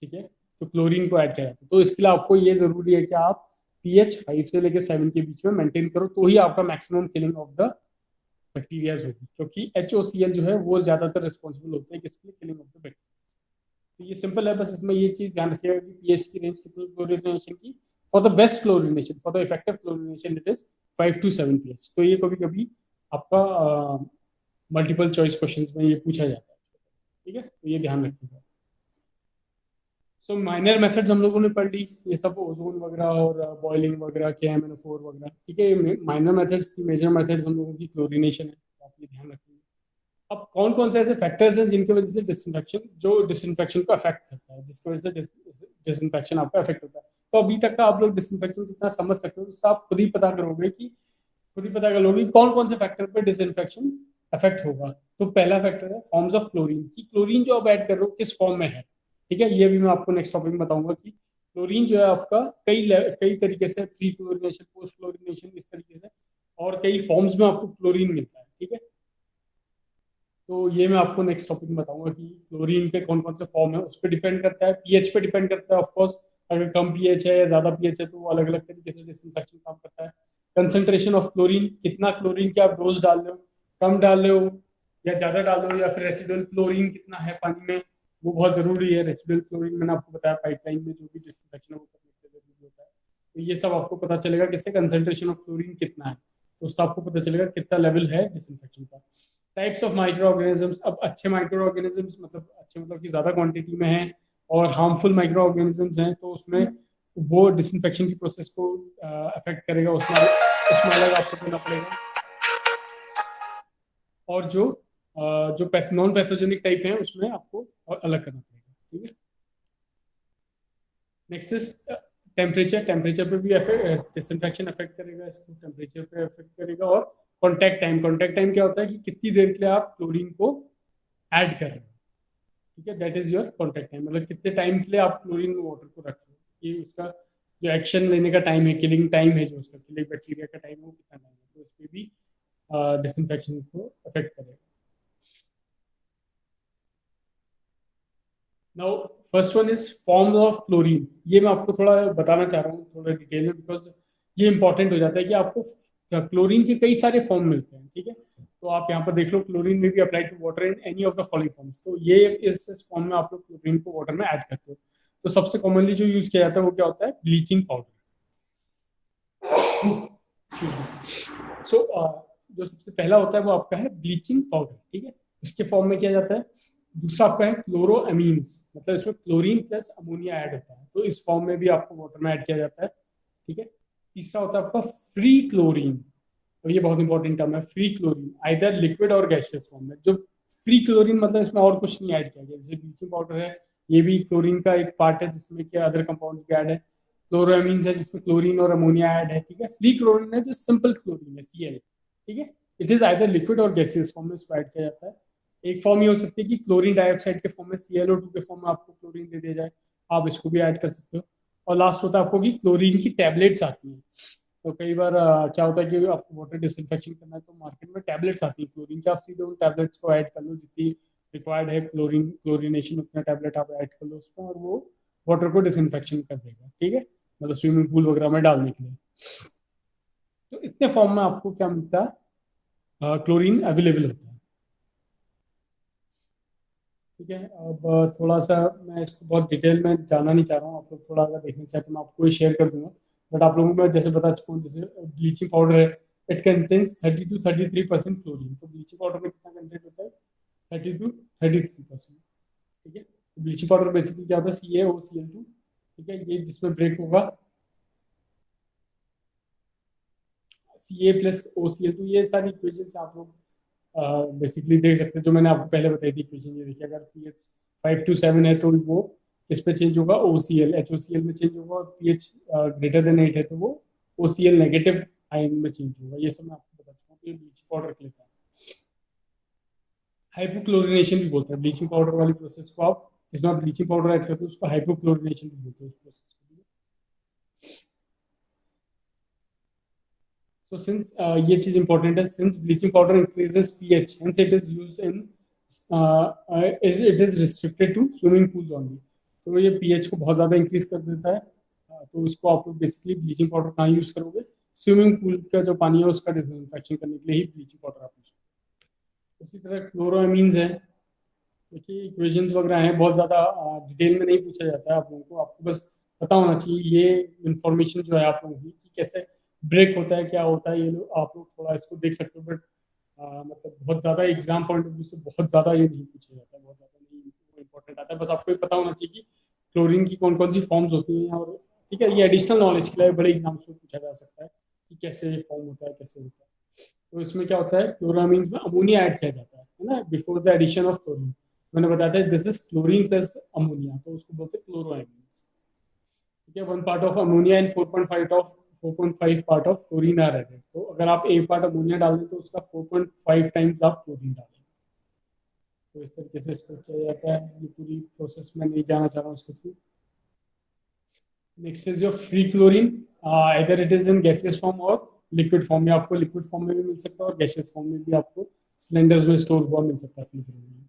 ठीक है, तो क्लोरीन को ऐड किया जाता है. तो इसके लिए आपको ये जरूरी है कि आप पीएच 5 से लेकर 7 के बीच में मेंटेन करो, तो ही आपका maximum killing of the bacterias होगी. क्योंकि HOCl जो है वो ज्यादातर रिस्पॉन्सिबल होते हैं किसके लिए, किलिंग ऑफ द बैक्टीरिया. तो ये सिंपल है, बस इसमें ये चीज ध्यान रखिएगा कि पीएच की रेंज कितनी क्लोरीनेशन की. For the best chlorination, for the effective chlorination it is 5 to 7 pH. तो ये कभी कभी आपका मल्टीपल चॉइस क्वेश्चंस में ये पूछा जाता है. ठीक है, तो ये ध्यान रखिएगा. सो माइनर मेथड्स हम लोगों ने पढ़ ली, ये सब ओजोन वगैरह और बॉइलिंग वगैरह, KMNO4 वगैरह. ठीक है, माइनर मेथड्स थी. मेजर मेथड्स हम लोगों की क्लोरीनेशन है, तो आप ये ध्यान रखिए. अब कौन कौन से ऐसे फैक्टर्स हैं जिनकी वजह से डिसइंफेक्शन को अफेक्ट करता है, जिसकी वजह से डिसइंफेक्शन आपका अफेक्ट होता है. तो अभी तक का आप लोग डिसइंफेक्शन जितना समझ सकते हो, तो आप खुद ही पता करोगे कि कौन कौन से फैक्टर पर डिसइंफेक्शन अफेक्ट होगा. तो पहला फैक्टर है फॉर्म्स ऑफ क्लोरीन, कि क्लोरीन जो आप ऐड कर रहे हो किस फॉर्म में है. ठीक है, ये भी मैं आपको नेक्स्ट टॉपिक में बताऊंगा कि क्लोरीन जो है आपका कई तरीके से, प्री क्लोरीनेशन, पोस्ट क्लोरीनेशन, इस तरीके से और कई फॉर्म्स में आपको क्लोरीन मिलता है. ठीक है, तो ये मैं आपको नेक्स्ट टॉपिक में बताऊंगा कि क्लोरीन के कौन कौन से फॉर्म है. उस पर डिपेंड करता है, पीएच पे डिपेंड करता है ऑफ कोर्स. अगर कम पीएच है या ज्यादा पीएच है तो वो अलग अलग तरीके से डिसइंफेक्शन काम करता है. कंसंट्रेशन ऑफ क्लोरीन, कितना क्लोरीन के आप डोज डाल रहे हो, कम डाल रहे हो या ज्यादा डाल रहे हो, या फिर रेसिडुअल क्लोरीन कितना है पानी में, वो बहुत जरूरी है. रेसिडुअल क्लोरीन मैंने आपको बताया पाइपलाइन में जो भी डिसइंफेक्शन है वो करने के लिए जरूरी होता है. तो ये सब आपको पता चलेगा किससे, कंसंट्रेशन ऑफ क्लोरीन कितना है, तो उससे आपको पता चलेगा कितना लेवल है डिसइंफेक्शन का। टाइप्स ऑफ माइक्रो ऑर्गेनिजम्स, अब अच्छे माइक्रो ऑर्गेनिजम्स मतलब अच्छे मतलब कि ज़्यादा क्वांटिटी में है और हार्मफुल माइक्रो ऑर्गेनिजम्स हैं, तो उसमें वो डिसइंफेक्शन की प्रोसेस को अफेक्ट करेगा, उसमें अलग आपको देना पड़ेगा। और जो नॉन पैथोजेनिक टाइप है उसमें आपको अलग करना पड़ेगा, ठीक है। Next is temperature. टेम्परेचर पे भी डिसइंफेक्शन अफेक्ट करेगा, इसको टेम्परेचर पे अफेक्ट करेगा। और कॉन्टैक्ट टाइम, कॉन्टैक्ट टाइम क्या होता है कि कितनी देर के लिए आप क्लोरीन को ऐड कर रहे हो, ठीक है, that is your contact time, मतलब कितने टाइम के लिए आप क्लोरीन वाटर को रख रहे हो, ये उसका जो एक्शन लेने का टाइम है, किलिंग टाइम है, जो उसका किलिंग बैक्टीरिया का टाइम है वो कितना टाइम है, तो उस पर भी डिसइंफेक्शन को अफेक्ट करेगा। Now first one is forms of chlorine. ये मैं आपको थोड़ा बताना चाह रहा हूँ थोड़ा डिटेल में, बिकॉज ये इंपॉर्टेंट हो जाता है कि आपको क्लोरीन के कई सारे फॉर्म मिलते हैं, ठीक है। तो आप यहाँ पर देख लो, क्लोरीन में भी apply to water in any of the following forms. तो ये इस फॉर्म में आप लोग क्लोरीन को वाटर में ऐड करते हो। तो सबसे कॉमनली जो यूज किया जाता है वो क्या होता है, ब्लीचिंग पाउडर। सो जो सबसे पहला होता है वो आपका है ब्लीचिंग पाउडर, ठीक है, उसके फॉर्म में किया जाता है। दूसरा आपका है क्लोरोएमीन्स, मतलब इसमें क्लोरीन प्लस अमोनिया ऐड होता है, तो इस फॉर्म में भी आपको वाटर में ऐड किया जाता है, ठीक है। तीसरा होता है आपका फ्री क्लोरीन, और ये बहुत इंपॉर्टेंट टर्म है, फ्री क्लोरीन, आइदर लिक्विड और गैसियस फॉर्म में। जो फ्री क्लोरीन मतलब इसमें और कुछ नहीं ऐड किया गया, जैसे ब्लीचिंग पाउडर है, ये भी क्लोरीन का एक पार्ट है जिसमें क्या अदर कंपाउंड्स भी ऐड है। क्लोरोएमीन्स है जिसमें क्लोरीन और अमोनिया ऐड है, ठीक है। फ्री क्लोरीन है जो सिंपल क्लोरीन है, Cl, ठीक है। इट इज आइदर लिक्विड और गैसियस फॉर्म में इसको ऐड किया जाता है। एक फॉर्म ये हो सकती है कि क्लोरीन डाइऑक्साइड के फॉर्म में, ClO2 के फॉर्म में आपको क्लोरीन दे दिया जाए, आप इसको भी ऐड कर सकते हो। और लास्ट होता है आपको कि क्लोरीन की टैबलेट्स आती हैं। तो कई बार क्या होता है कि आपको वाटर डिसइंफेक्शन करना है तो मार्केट में टैबलेट्स आती है क्लोरीन की, आप सीधे उन टैबलेट्स को ऐड कर लो, जितनी रिक्वायर्ड है क्लोरीनेशन उतना टैबलेट आप ऐड कर लो उसमें, और वो वाटर को डिसइंफेक्शन कर देगा, ठीक है, मतलब स्विमिंग पूल वगैरह में डालने के लिए। तो इतने फॉर्म में आपको क्या मिलता है, क्लोरीन अवेलेबल होता है, ठीक है। अब थोड़ा सा मैं इसको बहुत डिटेल में जानना नहीं चाह रहा हूँ, आप लोग थोड़ा अगर देखना चाहते तो मैं आपको ये शेयर कर दूंगा। बट आप लोगों को मैं जैसे बता चुका हूँ, जैसे ब्लीचिंग पाउडर है, इट कंटेन्स 30 to 33% क्लोरीन। तो ब्लीचिंग पाउडर में कितना कंटेंट होता है, 30 to 33%, ठीक है। तो ब्लीचिंग पाउडर बेसिकली क्या होता है, CaOCl2, ठीक है, ये जिसमें ब्रेक होगा Ca+OCl2, ये सारी इक्वेशन आप लोग बेसिकली देख सकते हैं, जो मैंने आपको पहले बताई थी इक्वेशन। ये देखिए, अगर pH 5 to 7 है तो वो किस पे चेंज होगा, OCl HOCl में चेंज होगा, और pH ग्रेटर देन 8 है तो वो OCl नेगेटिव आयन में चेंज होगा। ये सब मैं आपको बता चुका हूँ, तो ये ब्लीचिंग पाउडर के लिए था। हाइपोक्लोरिनेशन भी बोलते हैं ब्लीचिंग पाउडर वाली प्रोसेस को, आप जिसमें आप ब्लीचिंग पाउडर ऐड करते हो उसको हाइपोक्लोरिनेशन भी बोलते हैं उस प्रोसेस को। So since ये चीज इंपॉर्टेंट है, since bleaching powder increases pH, hence it is used in it is restricted to swimming pools only। तो ये pH को बहुत ज्यादा इंक्रीज कर देता है, तो इसको आप लोग बेसिकली ब्लीचिंग पाउडर कहाँ यूज करोगे, स्विमिंग पूल का जो पानी है उसका डिसइंफेक्शन करने के लिए ही ब्लीचिंग पाउडर आप यूज करोगे। उसी तरह क्लोरोएमीन्स है, देखिए इक्वेशंस वगैरह हैं, बहुत ज़्यादा डिटेल में नहीं पूछा जाता है आप लोगों को, आपको बस पता होना चाहिए ये इन्फॉर्मेशन जो है आप लोगों की, कि कैसे ब्रेक होता है, क्या होता है, ये लोग आप लोग थोड़ा इसको देख सकते हो। बट मतलब बहुत ज़्यादा एग्जाम पॉइंट ऑफ व्यू से बहुत ज़्यादा ये नहीं पूछा जाता है, बहुत ज़्यादा नहीं इंपॉर्टेंट आता है, बस आपको ये पता होना चाहिए कि क्लोरीन की कौन कौन सी फॉर्म्स होती हैं, और ठीक है, ये एडिशनल नॉलेज के लिए बड़े एग्जाम्स में पूछा जा सकता है कि कैसे ये फॉर्म होता है, कैसे होता है। तो इसमें क्या होता है, क्लोरामीन्स में अमोनिया ऐड किया जाता है ना, before the addition of chlorine. मैंने बताया था this is chlorine plus ammonia, तो उसको बोलते हैं क्लोरोएमीन्स, ठीक है। 1 part of ammonia and 4.5 part of chlorine are added. तो अगर आप 1 पार्ट अमोनिया डाल दें तो उसका 4.5 टाइम्स आप क्लोरीन डालें। तो इस तरीके से इसको किया जाता है, ये पूरी प्रोसेस में नहीं जाना चाह रहा हूँ इसके through. Next is your free chlorine, इधर it is in gaseous form और लिक्विड फॉर्म में, आपको लिक्विड फॉर्म में भी मिल सकता है और गैसियस फॉर्म में भी आपको सिलेंडर्स में स्टोर हुआ मिल सकता है free chlorine.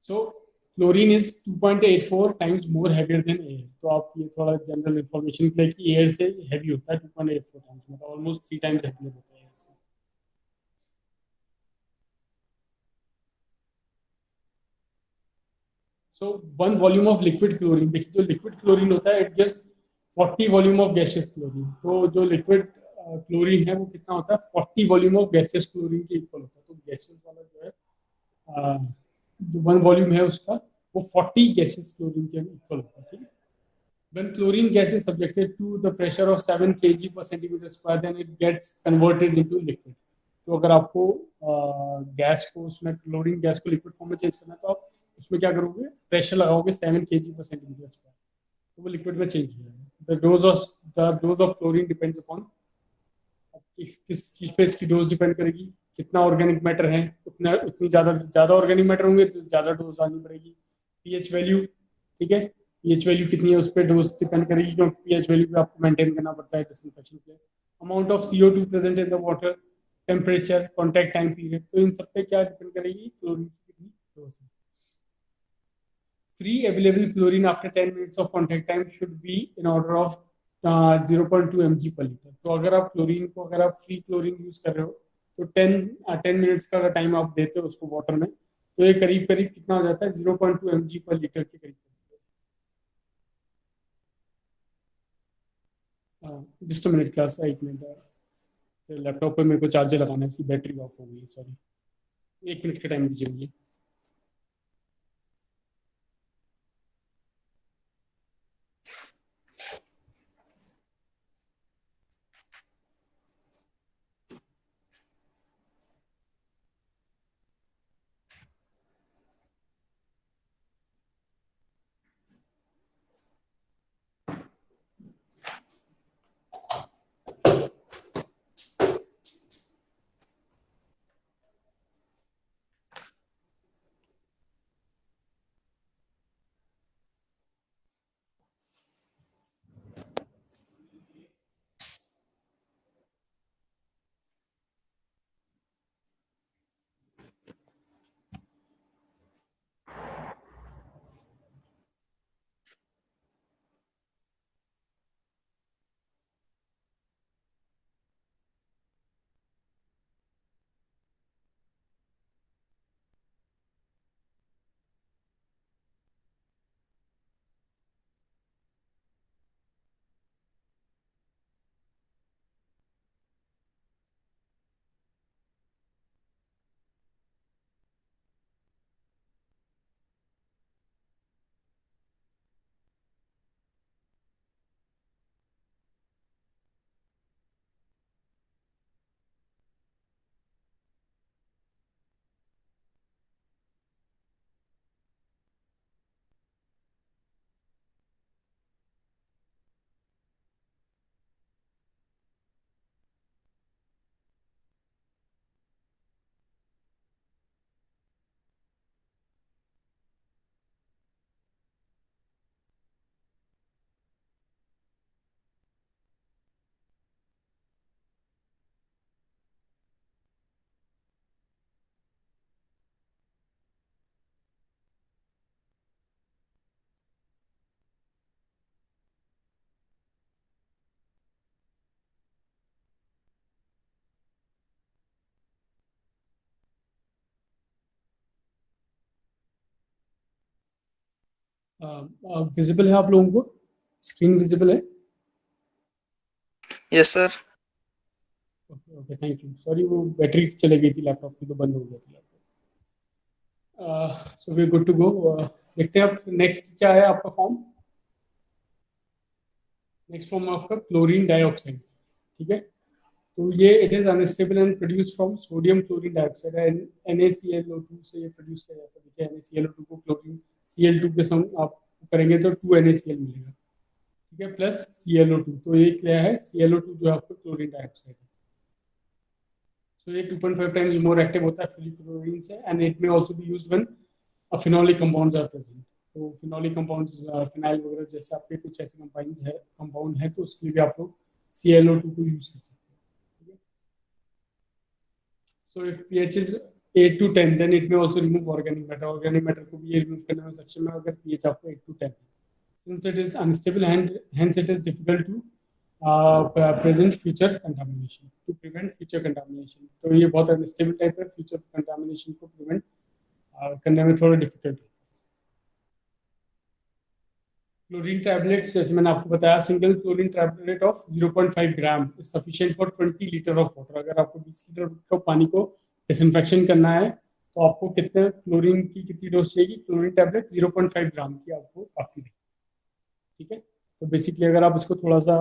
So chlorine is 2.84 times more heavier than air. तो आप ये थोड़ा जनरल इंफॉर्मेशन के लिए कि एयर से हैवी होता है 2.84 टाइम्स, मतलब ऑलमोस्ट 3 टाइम्स हैवियर होता है एयर से। सो 1 वॉल्यूम ऑफ लिक्विड क्लोरीन, देखिए जो लिक्विड क्लोरीन होता है it gives 40 volume of gaseous chlorine. तो जो लिक्विड क्लोरीन है वो कितना होता है, 40 वॉल्यूम ऑफ गैसियस क्लोरीन के इक्वल होता है। तो गैसियस वाला जो है जो 1 वॉल्यूम है उसका वो 40 गैसियस क्लोरीन के इक्वल होता है, ठीक है। When chlorine gas is subjected to the pressure of 7 kg per centimeter square, then it gets converted into liquid. तो अगर आपको गैस को उसमें क्लोरीन गैस को लिक्विड फॉर्म में चेंज करना है तो आप उसमें क्या करोगे, प्रेशर लगाओगे 7 kg per centimeter square, तो वो लिक्विड में चेंज हो जाएगा। The dose of chlorine depends upon, किस चीज पे इसकी डोज डिपेंड करेगी, कितना ऑर्गेनिक मैटर है, उतनी ज्यादा ऑर्गेनिक मैटर होंगे तो ज्यादा डोज आनी पड़ेगी। पीएच वैल्यू, ठीक है, पीएच वैल्यू कितनी है उस पर डोज डिपेंड करेगी, क्योंकि पीएच वैल्यू पे आपको मेंटेन करना पड़ता है डिसइंफेक्शन के लिए। Amount of CO2 present in the water, temperature, contact time period, तो इन सब पे क्या डिपेंड करेगी, क्लोरीन की कितनी डोज है। Free available chlorine after 10 minutes of contact time should be in order of 0.2 mg पर लीटर। तो अगर आप क्लोरीन को, अगर आप फ्री क्लोरीन यूज कर रहे हो तो 10 मिनट्स का टाइम आप देते हो उसको वाटर में, तो ये करीब करीब कितना हो जाता है, 0.2 mg पर लीटर के करीब। जस्ट मिनट क्लास, एक मिनट, लैपटॉप पे मेरे को चार्जर लगाना है, इसकी बैटरी ऑफ हो गई है, सॉरी, 1 मिनट का टाइम दीजिए मुझे। विजिबल है आप लोगों को, स्क्रीन विजिबल है? Yes sir. Okay okay, thank you. Sorry, वो बैटरी चली गई थी लैपटॉप की तो बंद हो गया था laptop. So we good to go. देखते हैं अब नेक्स्ट क्या है आपका फॉर्म। नेक्स्ट फॉर्म आपका क्लोरीन डाइऑक्साइड, ठीक है। तो ये it is unstable and produce from sodium chlorine dioxide, NaClO2 से ये प्रोड्यूस किया जाता है। देखिए NaClO2 को क्लोरीन Cl2 के संग आप करेंगे तो 2NaCl मिलेगा, ठीक है, प्लस ClO2। तो ये क्या है, ClO2 जो है आपको क्लोरीन डाइऑक्साइड है। So ये 2.5 times more active होता है फ्लोरीन से, and it may also be used when phenolic compounds are present। तो phenolic compounds, फिनाइल वगैरह जैसे आपके कुछ ऐसे कंपाउंड है तो उसके लिए भी आप लोग ClO2 को यूज कर सकते हैं। So if pH is 8 to 10, then it may also remove organic matter। Organic matter को भी ये रिमूव करने में सक्षम है अगर pH आपको 8 to 10। Since it is unstable, hence it is difficult to present future contamination, to prevent future contamination. तो ये बहुत अनस्टेबल टाइप है, फ्यूचर कंटामिनेशन को प्रिवेंट करने में थोड़ा डिफिकल्ट है। क्लोरीन टैबलेट्स, जैसे मैंने आपको बताया, single chlorine tablet of 0.5 gram is sufficient for 20 litre of water. अगर आपको 20 लीटर का पानी को डिसइंफेक्शन करना है तो आपको कितने क्लोरीन की कितनी डोज चाहिए? क्लोरीन टैबलेट 0.5 ग्राम की आपको काफी है, ठीक है। तो बेसिकली अगर आप इसको थोड़ा सा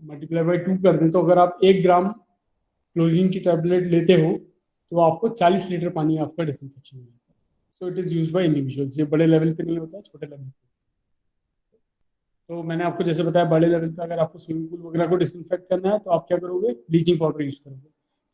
मल्टीप्लाई बाई 2 कर दें तो अगर आप 1 ग्राम क्लोरीन की टैबलेट लेते हो तो आपको 40 लीटर पानी आपका डिसइंफेक्शन हो जाता है। So it is use by individuals, ये बड़े लेवल पे नहीं होता है, छोटे लेवल पे। तो मैंने आपको जैसे बताया, बड़े लेवल पे अगर आपको स्विमिंग पूल वगैरह को डिसइंफेक्ट करना है तो आप क्या करोगे? ब्लीचिंग पाउडर यूज करोगे।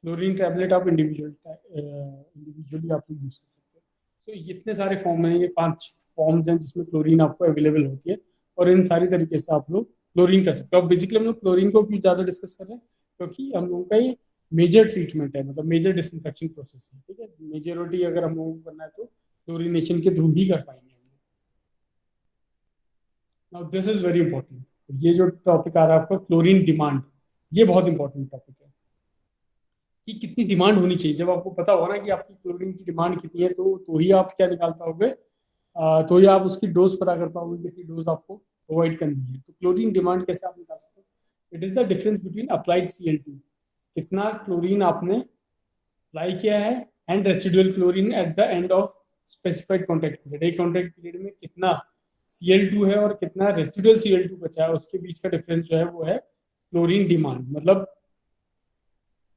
क्लोरीन टैबलेट आप इंडिविजुअली आप यूज कर सकते हो। तो इतने सारे फॉर्म हैं, ये 5 फॉर्म्स हैं जिसमें क्लोरीन आपको अवेलेबल होती है, और इन सारी तरीके से आप लोग क्लोरीन कर सकते हो। अब बेसिकली हम लोग क्लोरीन को क्यों ज़्यादा डिस्कस कर रहे हैं? क्योंकि हम लोगों का ये मेजर ट्रीटमेंट है, मतलब मेजर डिसइंफेक्शन प्रोसेस है, ठीक है। मेजोरिटी अगर हम लोगों को करना है तो क्लोरीनेशन के थ्रू ही कर पाएंगे। Now this is very important. ये जो टॉपिक आ रहा है आपका क्लोरीन डिमांड, ये बहुत इंपॉर्टेंट टॉपिक है कि कितनी डिमांड होनी चाहिए। जब आपको पता होगा ना कि आपकी क्लोरीन की डिमांड कितनी है तो ही आप क्या निकाल पाओगे, तो ही आप उसकी डोज पता कर पाओगे कितनी डोज आपको प्रोवाइड करनी है। तो क्लोरीन डिमांड कैसे आप निकाल सकते हो? It is the difference between applied Cl2, कितना क्लोरीन आपने अप्लाई किया है, and residual chlorine at the end of specified contact period. एक कॉन्टैक्ट पीरियड में कितना Cl2 है और कितना रेसिडुअल Cl2 बचा है, उसके बीच का डिफरेंस जो है वो है क्लोरीन डिमांड। मतलब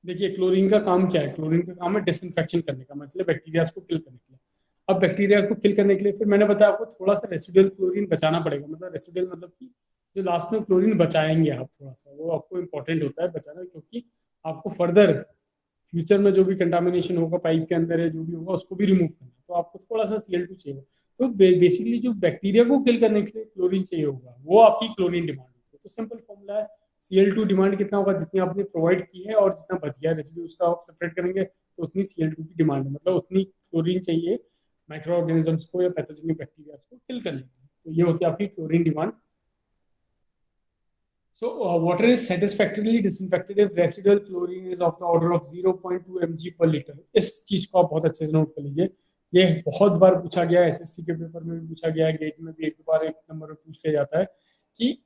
देखिए, क्लोरीन का काम क्या है? क्लोरीन का काम है डिसइंफेक्शन करने का, मतलब बैक्टीरिया को किल करने के लिए। अब बैक्टीरिया को किल करने के लिए फिर मैंने बताया आपको थोड़ा सा रेसिडुअल क्लोरीन बचाना पड़ेगा। मतलब रेसिडुअल मतलब कि जो लास्ट में क्लोरीन बचाएंगे आप थोड़ा सा, वो आपको इंपॉर्टेंट होता है बचाना, क्योंकि आपको फर्दर फ्यूचर में जो भी कंटामिनेशन होगा पाइप के अंदर है, जो भी होगा उसको भी रिमूव करना है, तो आपको थोड़ा सा Cl2 चाहिए। तो बेसिकली जो बैक्टीरिया को किल करने के लिए क्लोरीन चाहिए होगा वो आपकी क्लोरीन डिमांड होगी। तो सिंपल फॉर्मूला है, Cl2 डिमांड कितना होगा? जितनी आपने प्रोवाइड की है और जितना बच गया रेसिड्यू उसका आप सेपरेट करेंगे तो उतनी Cl2 की डिमांड है, मतलब उतनी क्लोरीन चाहिए माइक्रो ऑर्गेनिजम्स को या पैथोजेनिक बैक्टीरिया को किल करने के लिए। तो ये होती है आपकी chlorine demand. So, water is satisfactorily disinfected if residual chlorine is of the order of 0.2 mg per liter। इस चीज को आप बहुत अच्छे से नोट कर लीजिए, ये बहुत बार पूछा गया है, एसएससी के पेपर में भी पूछा गया है, गेट में भी एक दो बार एक नंबर में पूछ लिया जाता है कि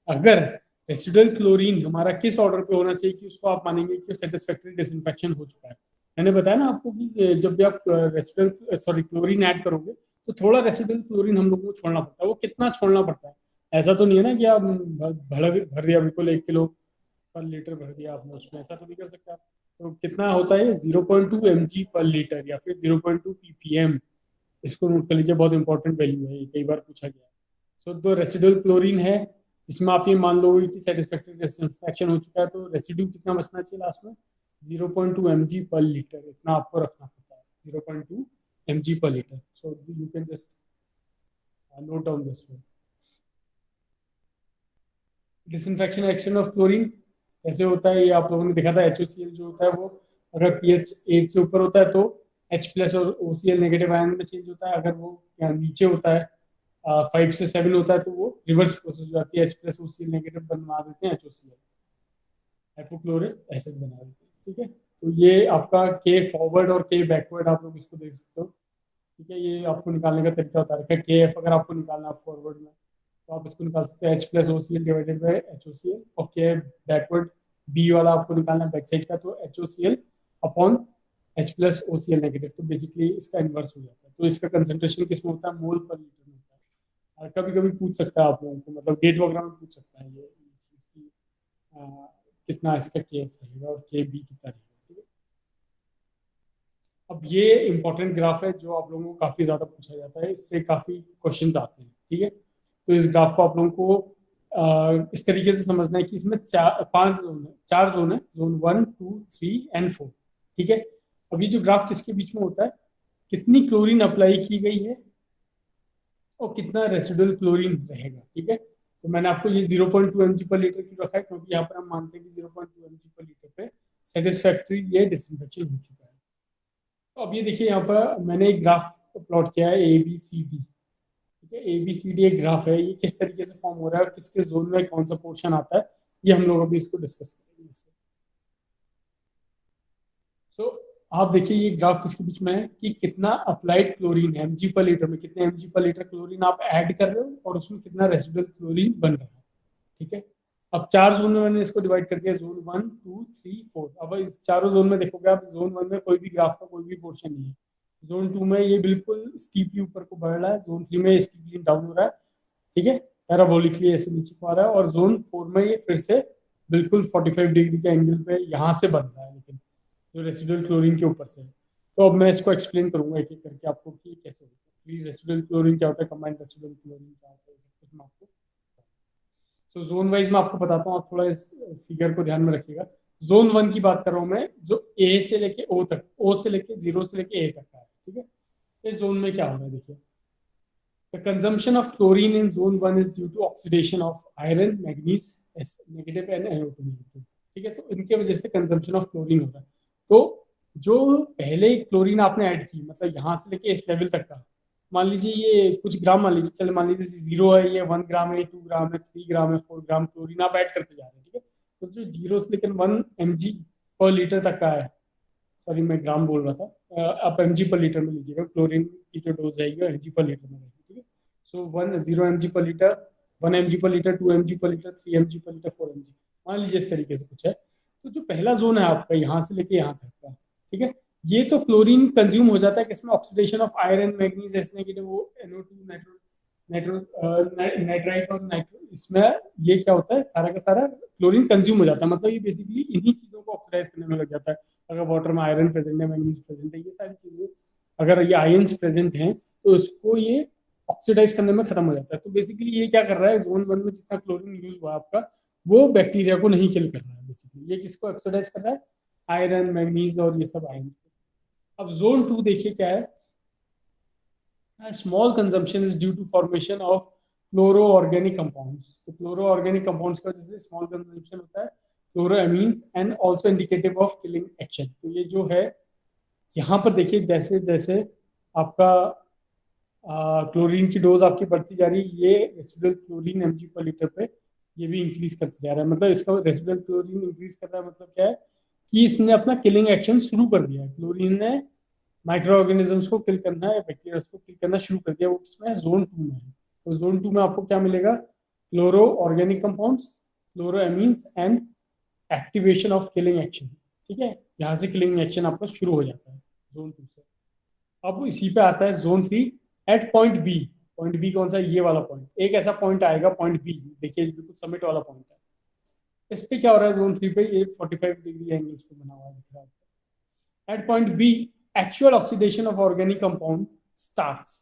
अगर रेसिडुअल क्लोरीन हमारा किस ऑर्डर पे होना चाहिए कि उसको आप मानेंगे कि सेटिस्फैक्टरी डिसइंफेक्शन हो चुका है। मैंने बताया ना आपको कि जब भी आप क्लोरीन ऐड करोगे तो थोड़ा रेसिडुअल क्लोरीन हम लोगों को छोड़ना पड़ता है। वो कितना छोड़ना पड़ता है? ऐसा तो नहीं है ना कि आप भर दिया बिल्कुल 1 किलो पर लीटर भर दिया आपने उसमें, ऐसा तो नहीं कर सकते आप। तो कितना होता है? 0.2 mg पर लीटर या फिर 0.2 ppm। इसको नोट कर लीजिए, बहुत इंपॉर्टेंट वैल्यू है, कई बार पूछा गया है। सो जो रेसिडुअल क्लोरीन है जिसमें आप ये मान लो कि सेटिस्फैक्टरी डिसइंफेक्शन हो चुका है, तो रेसिड्यू कितना बचना चाहिए लास्ट में? 0.2 mg पर लीटर, इतना आपको रखना पड़ता है, 0.2 mg पर litre. So you can just note down this one. Disinfection action of chlorine कैसे होता है ये आप लोगों ने देखा था। HOCl जो होता है वो अगर pH 8 से ऊपर होता है तो H प्लस और OCl नेगेटिव आयन में चेंज होता है। अगर वो नीचे होता है 5 से 7 होता है तो वो रिवर्स प्रोसेस हो जाती है, H प्लस OCl नेगेटिव बना देते हैं HOCl, हाइपोक्लोरिक एसिड बना देते हैं, ठीक है। तो ये आपका K फॉरवर्ड और K बैकवर्ड आप लोग इसको देख सकते हो, ठीक है। ये आपको निकालने का तरीका होता है। KF अगर आपको निकालना है फॉरवर्ड में तो आप इसको निकाल सकते हैं H plus OCl divided by HOCl, और K बैकवर्ड B वाला आपको निकालना है बैक साइड का, तो HOCl upon H plus OCl negative. तो बेसिकली इसका इन्वर्स हो जाता है। तो इसका कंसंट्रेशन किस में होता है? मोल पर लीटर में होता है। और कभी कभी पूछ सकता है आप लोगों को, मतलब गेट वगैरह में पूछ सकता है ये चीज की कितना इसका KF रहेगा और KB कितना रहेगा, ठीक है। अब ये इंपॉर्टेंट ग्राफ है जो आप लोगों को काफी ज्यादा पूछा जाता है, इससे काफी क्वेश्चंस आते हैं, ठीक है। तो इस ग्राफ को आप लोगों को इस तरीके से समझना है कि इसमें 4 जोन है, 4 जोन है, जोन 1 2 3 एंड 4, ठीक है। अब ये जो ग्राफ किसके बीच में होता है? कितनी क्लोरीन अप्लाई की गई है और कितना रेसिडुअल क्लोरीन रहेगा, ठीक है। तो मैंने आपको ये 0.2 mg पर लीटर की रखा है क्योंकि यहाँ पर हम मानते हैं कि 0.2 mg पर लीटर पे सेटिस्फैक्टरी ये डिसइंफेक्शन हो चुका है। तो अब ये देखिए, यहाँ पर मैंने एक ग्राफ प्लॉट किया है ABCD, ठीक है। ABCD एक ग्राफ है, ये किस तरीके से फॉर्म हो रहा है और किस किस जोन में कौन सा पोर्शन आता है, ये हम लोग अभी इसको डिस्कस करेंगे। सो आप देखिए ये ग्राफ किसके बीच में है कि कितना अप्लाइड क्लोरीन है एमजी पर लीटर में, कितने एमजी पर लीटर क्लोरीन आप ऐड कर रहे हो और उसमें कितना रेसिडुअल क्लोरीन बन रहा है। ठीक है, अब 4 जोन में मैंने इसको डिवाइड कर दिया, जोन 1 2 3 4। अब इस चारों जोन में देखोगे आप, जोन 1 में कोई भी ग्राफ का कोई भी पोर्शन नहीं है, जोन 2 में ये बिल्कुल स्टीपली ऊपर को बढ़ रहा है, जोन 3 में स्टीपली डाउन हो रहा है। ठीक है, पैराबोलिकली ऐसे नीचे को आ रहा है, और जोन 4 में ये फिर से बिल्कुल 45 डिग्री के एंगल पे यहाँ से बन रहा है, लेकिन जो रेसिडुअल क्लोरीन के ऊपर से। तो अब मैं इसको एक्सप्लेन करूंगा एक एक करके आपको कि कैसे होता है, फ्री रेसिडुअल क्लोरीन क्या होता है, कंबाइंड रेसिडुअल क्लोरीन क्या होता है, सब कुछ मैं आपको। तो जोन वाइज मैं आपको बताता हूँ, आप थोड़ा इस फिगर को ध्यान में रखिएगा। जोन 1 की बात कर रहा हूँ मैं, जो ए से लेके ओ तक, ओ से लेके 0 से लेके ए तक का है। ठीक है, इस जोन में क्या हो रहा है देखिए, the consumption of chlorine in zone 1 is due to oxidation of iron, manganese S negative and NO2 negative। ठीक है, तो इनके वजह से कंजम्पशन ऑफ क्लोरीन हो रहा है। तो जो पहले क्लोरीन आपने ऐड की, मतलब यहाँ से लेके इस लेवल तक का, मान लीजिए ये कुछ ग्राम, मान लीजिए, चले मान लीजिए 0 है, ये 1 ग्राम है, 2 ग्राम है, 3 ग्राम है, 4 ग्राम क्लोरीन आप ऐड करते जा रहे हैं। ठीक है, तो जो 0 से लेकर 1 mg पर लीटर तक का है, सॉरी मैं ग्राम बोल रहा था, आप एमजी पर लीटर में लीजिएगा, क्लोरीन की जो डोज जाएगी एमजी पर लीटर में रहेगी। ठीक है, सो 0 mg पर लीटर, 1 mg पर लीटर, 2 mg पर लीटर, 3 mg पर लीटर, 4 mg, मान लीजिए इस तरीके से कुछ है। तो जो पहला जोन है आपका यहाँ से लेके यहाँ तक का, ठीक है, ये तो क्लोरीन कंज्यूम हो जाता है किसमें, oxidation of iron, manganese, S negative, वो NO2 नाइट्राइट और नाइट्रो, इसमें ये क्या होता है, सारा का सारा क्लोरीन कंज्यूम हो जाता है। मतलब ये बेसिकली इन्हीं चीजों को ऑक्सीडाइज करने में लग जाता है। अगर वाटर में आयरन प्रेजेंट है, मैग्नीज प्रेजेंट है, ये सारी चीजें अगर ये आयंस प्रेजेंट हैं तो इसको ये ऑक्सीडाइज करने में खत्म हो जाता है। तो बेसिकली ये क्या कर रहा है, जोन 1 में जितना क्लोरीन यूज हुआ आपका, वो बैक्टीरिया को नहीं किल कर रहा है, बेसिकली ये किसको ऑक्सीडाइज कर रहा है, आयरन, मैग्नीज और ये सब आयन। अब जोन 2 देखिए क्या है, small consumption is due to formation of chloro organic compounds. तो क्लोरो ऑर्गेनिक कंपाउंड्स की वजह से स्मॉल कंजम्पशन होता है, chloramines and also indicative of killing action. तो ये जो है यहाँ पर देखिए, जैसे जैसे आपका क्लोरीन की डोज आपकी बढ़ती जा रही है, ये रेसिडुअल क्लोरीन mg पर लीटर पे ये भी इंक्रीज करते जा रहा है। मतलब इसका रेसिडुअल क्लोरीन इंक्रीज कर रहा है, मतलब क्या है कि इसने अपना किलिंग एक्शन शुरू कर दिया है। क्लोरीन ने माइक्रो ऑर्गेनिजम्स को किल करना है, बैक्टीरिया को किल करना शुरू कर दिया, वो इसमें जोन 2 में है। तो जोन 2 में आपको क्या मिलेगा, chloro organic compounds, chloramines and activation of killing action. ठीक है, यहाँ से किलिंग एक्शन आपका शुरू हो जाता है जोन 2 से। अब इसी पे आता है zone 3 at point B. Point B कौन सा, ये वाला पॉइंट, एक ऐसा पॉइंट आएगा पॉइंट बी, देखिए बिल्कुल समिट वाला पॉइंट है। इस पे क्या हो रहा है जोन 3 पे, ये 45 डिग्री एंगल्स पे बना हुआ दिख रहा है। At point B actual oxidation of organic compound starts.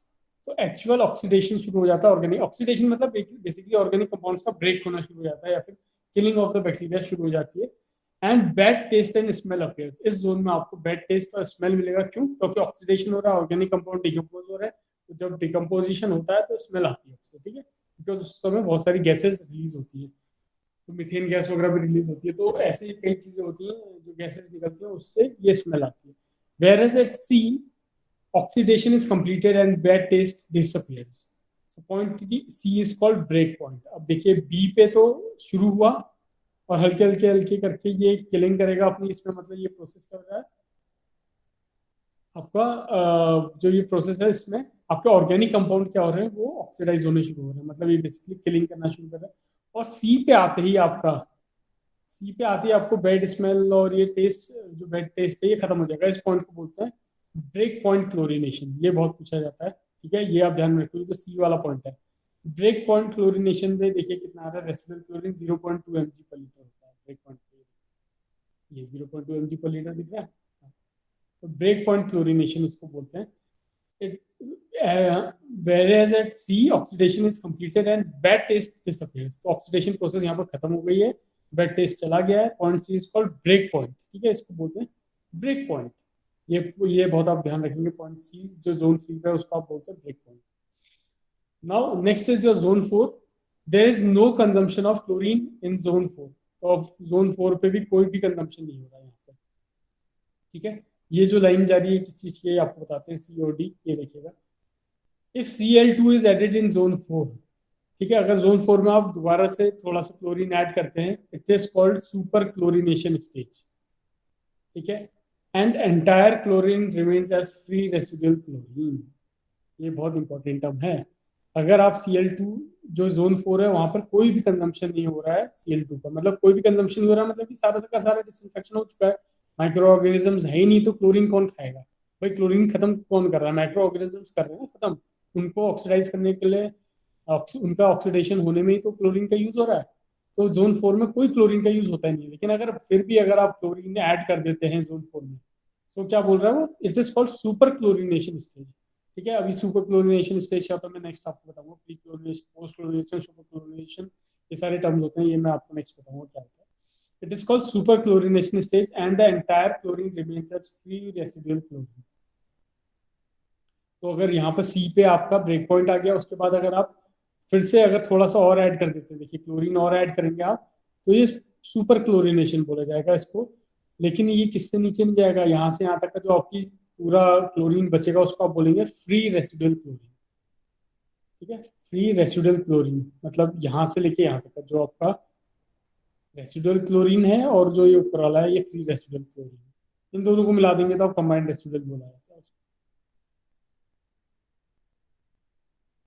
तो एक्चुअल ऑक्सीडेशन शुरू हो जाता है, ऑर्गेनिक ऑक्सीडेशन मतलब बेसिकली ऑर्गेनिक कंपाउंड्स का ब्रेक होना शुरू हो जाता है, या फिर किलिंग ऑफ द बैक्टीरिया शुरू हो जाती है। And bad taste and smell appears. इस जोन में आपको बैड टेस्ट और स्मेल मिलेगा, क्यों, क्योंकि ऑक्सीडेशन हो रहा है, ऑर्गेनिक कंपाउंड डिकम्पोज हो रहा है। तो जब डिकम्पोजिशन होता है तो स्मेल आती है उससे। ठीक है, बिकॉज उस समय बहुत सारी गैसेस रिलीज होती है, तो मीथेन गैस वगैरह भी रिलीज होती है। तो ऐसे कई चीजें होती हैं जो गैसेस निकलती हैं, उससे ये स्मेल आती है। Whereas at C, oxidation is completed and bad taste disappears. So point C is called break point. अब देखिए B पे तो शुरू हुआ और हल्के हल्के हल्के करके ये किलिंग करेगा अपनी, इसमें मतलब ये प्रोसेस कर रहा है आपका, जो ये प्रोसेस है इसमें आपके ऑर्गेनिक कंपाउंड क्या हो रहे हैं, वो ऑक्सीडाइज होने शुरू हो रहे हैं, मतलब ये बेसिकली किलिंग करना शुरू कर रहा है। और सी पे आते ही आपको बैड स्मेल और ये टेस्ट, जो बैड टेस्ट है, ये खत्म हो जाएगा। इस पॉइंट को बोलते हैं ब्रेक पॉइंट क्लोरीनेशन। ये बहुत पूछा जाता है, ठीक है, ये आप ध्यान में रखिए, जो सी वाला पॉइंट है। ब्रेक पॉइंट क्लोरीनेशन पे देखिए कितना आ रहा है, रेसिडुअल क्लोरीन 0.2 mg पर लीटर होता है ब्रेक पॉइंट पे, ये 0.2 mg पर लीटर दिख रहा है। तो ब्रेक पॉइंट क्लोरीनेशन इसको बोलते हैं। whereas at C oxidation is completed and bad taste disappears। तो ऑक्सीडेशन प्रोसेस यहाँ पर खत्म हो गई है, बैड टेस्ट चला गया है। Point C is called break point. ठीक है, इसको बोलते हैं ब्रेक पॉइंट। ये बहुत आप ध्यान रखेंगे, पॉइंट सी जो जोन 3 पे है उसको आप बोलते हैं break point. Now next is your zone 4। There is no consumption of chlorine in zone 4। तो अब जोन 4 पे भी कोई भी कंजम्पशन नहीं हो रहा है यहाँ पे। ठीक है, ये जो लाइन जा रही है किस चीज की, आपको बताते हैं, COD। ये देखिएगा, if Cl2 is added in zone 4, ठीक है, अगर जोन 4 में आप दोबारा से थोड़ा सा क्लोरीन ऐड करते हैं, it is called super chlorination stage. ठीक है, and entire chlorine remains as free residual chlorine. ये बहुत इंपॉर्टेंट टर्म है। अगर आप Cl2 जो जोन 4 है वहां पर कोई भी कंजम्पशन नहीं हो रहा है Cl2 का, मतलब कोई भी कंजम्पशन नहीं हो रहा है, मतलब कि सारा का सारा डिसइंफेक्शन हो चुका है, माइक्रो ऑर्गेनिजम्स है ही नहीं, तो क्लोरीन कौन खाएगा भाई? क्लोरीन खत्म कौन कर रहा है? माइक्रो ऑर्गेनिजम्स कर रहे हैं खत्म। उनको ऑक्सीडाइज करने के लिए उनका ऑक्सीडेशन होने में ही तो क्लोरीन का यूज हो रहा है। तो जोन 4 में कोई क्लोरीन का यूज होता ही नहीं। लेकिन अगर फिर भी अगर आप क्लोरीन ऐड कर देते हैं जोन 4 में, तो क्या बोल रहा है वो? It is called super chlorination stage. ठीक है, अभी सुपर क्लोरिनेशन स्टेज क्या होता है मैं नेक्स्ट आपको बताऊंगा। Pre chlorination, post chlorination, super chlorination, ये सारे टर्म्स होते हैं, ये मैं आपको नेक्स्ट बताऊंगा क्या होता है। It is called super chlorination stage and the entire chlorine remains as free residual chlorine. तो अगर यहाँ पर सी पे आपका ब्रेक पॉइंट आ गया, उसके बाद अगर आप फिर से अगर थोड़ा सा और ऐड कर देते हैं, देखिए क्लोरीन और ऐड करेंगे आप, तो ये सुपर क्लोरिनेशन बोला जाएगा इसको। लेकिन ये किससे नीचे नहीं जाएगा, यहाँ से यहाँ तक का जो आपकी पूरा क्लोरीन बचेगा उसको आप बोलेंगे फ्री रेसिडुअल क्लोरीन। ठीक है, फ्री रेसिडुअल क्लोरीन मतलब यहाँ से लेके यहाँ तक का जो आपका रेसिडुअल क्लोरीन है और जो ये ऊपर वाला है ये फ्री रेसिडुअल क्लोरीन, इन दोनों को मिला देंगे तो आप कंबाइंड रेसिडुअल बोला जाता है।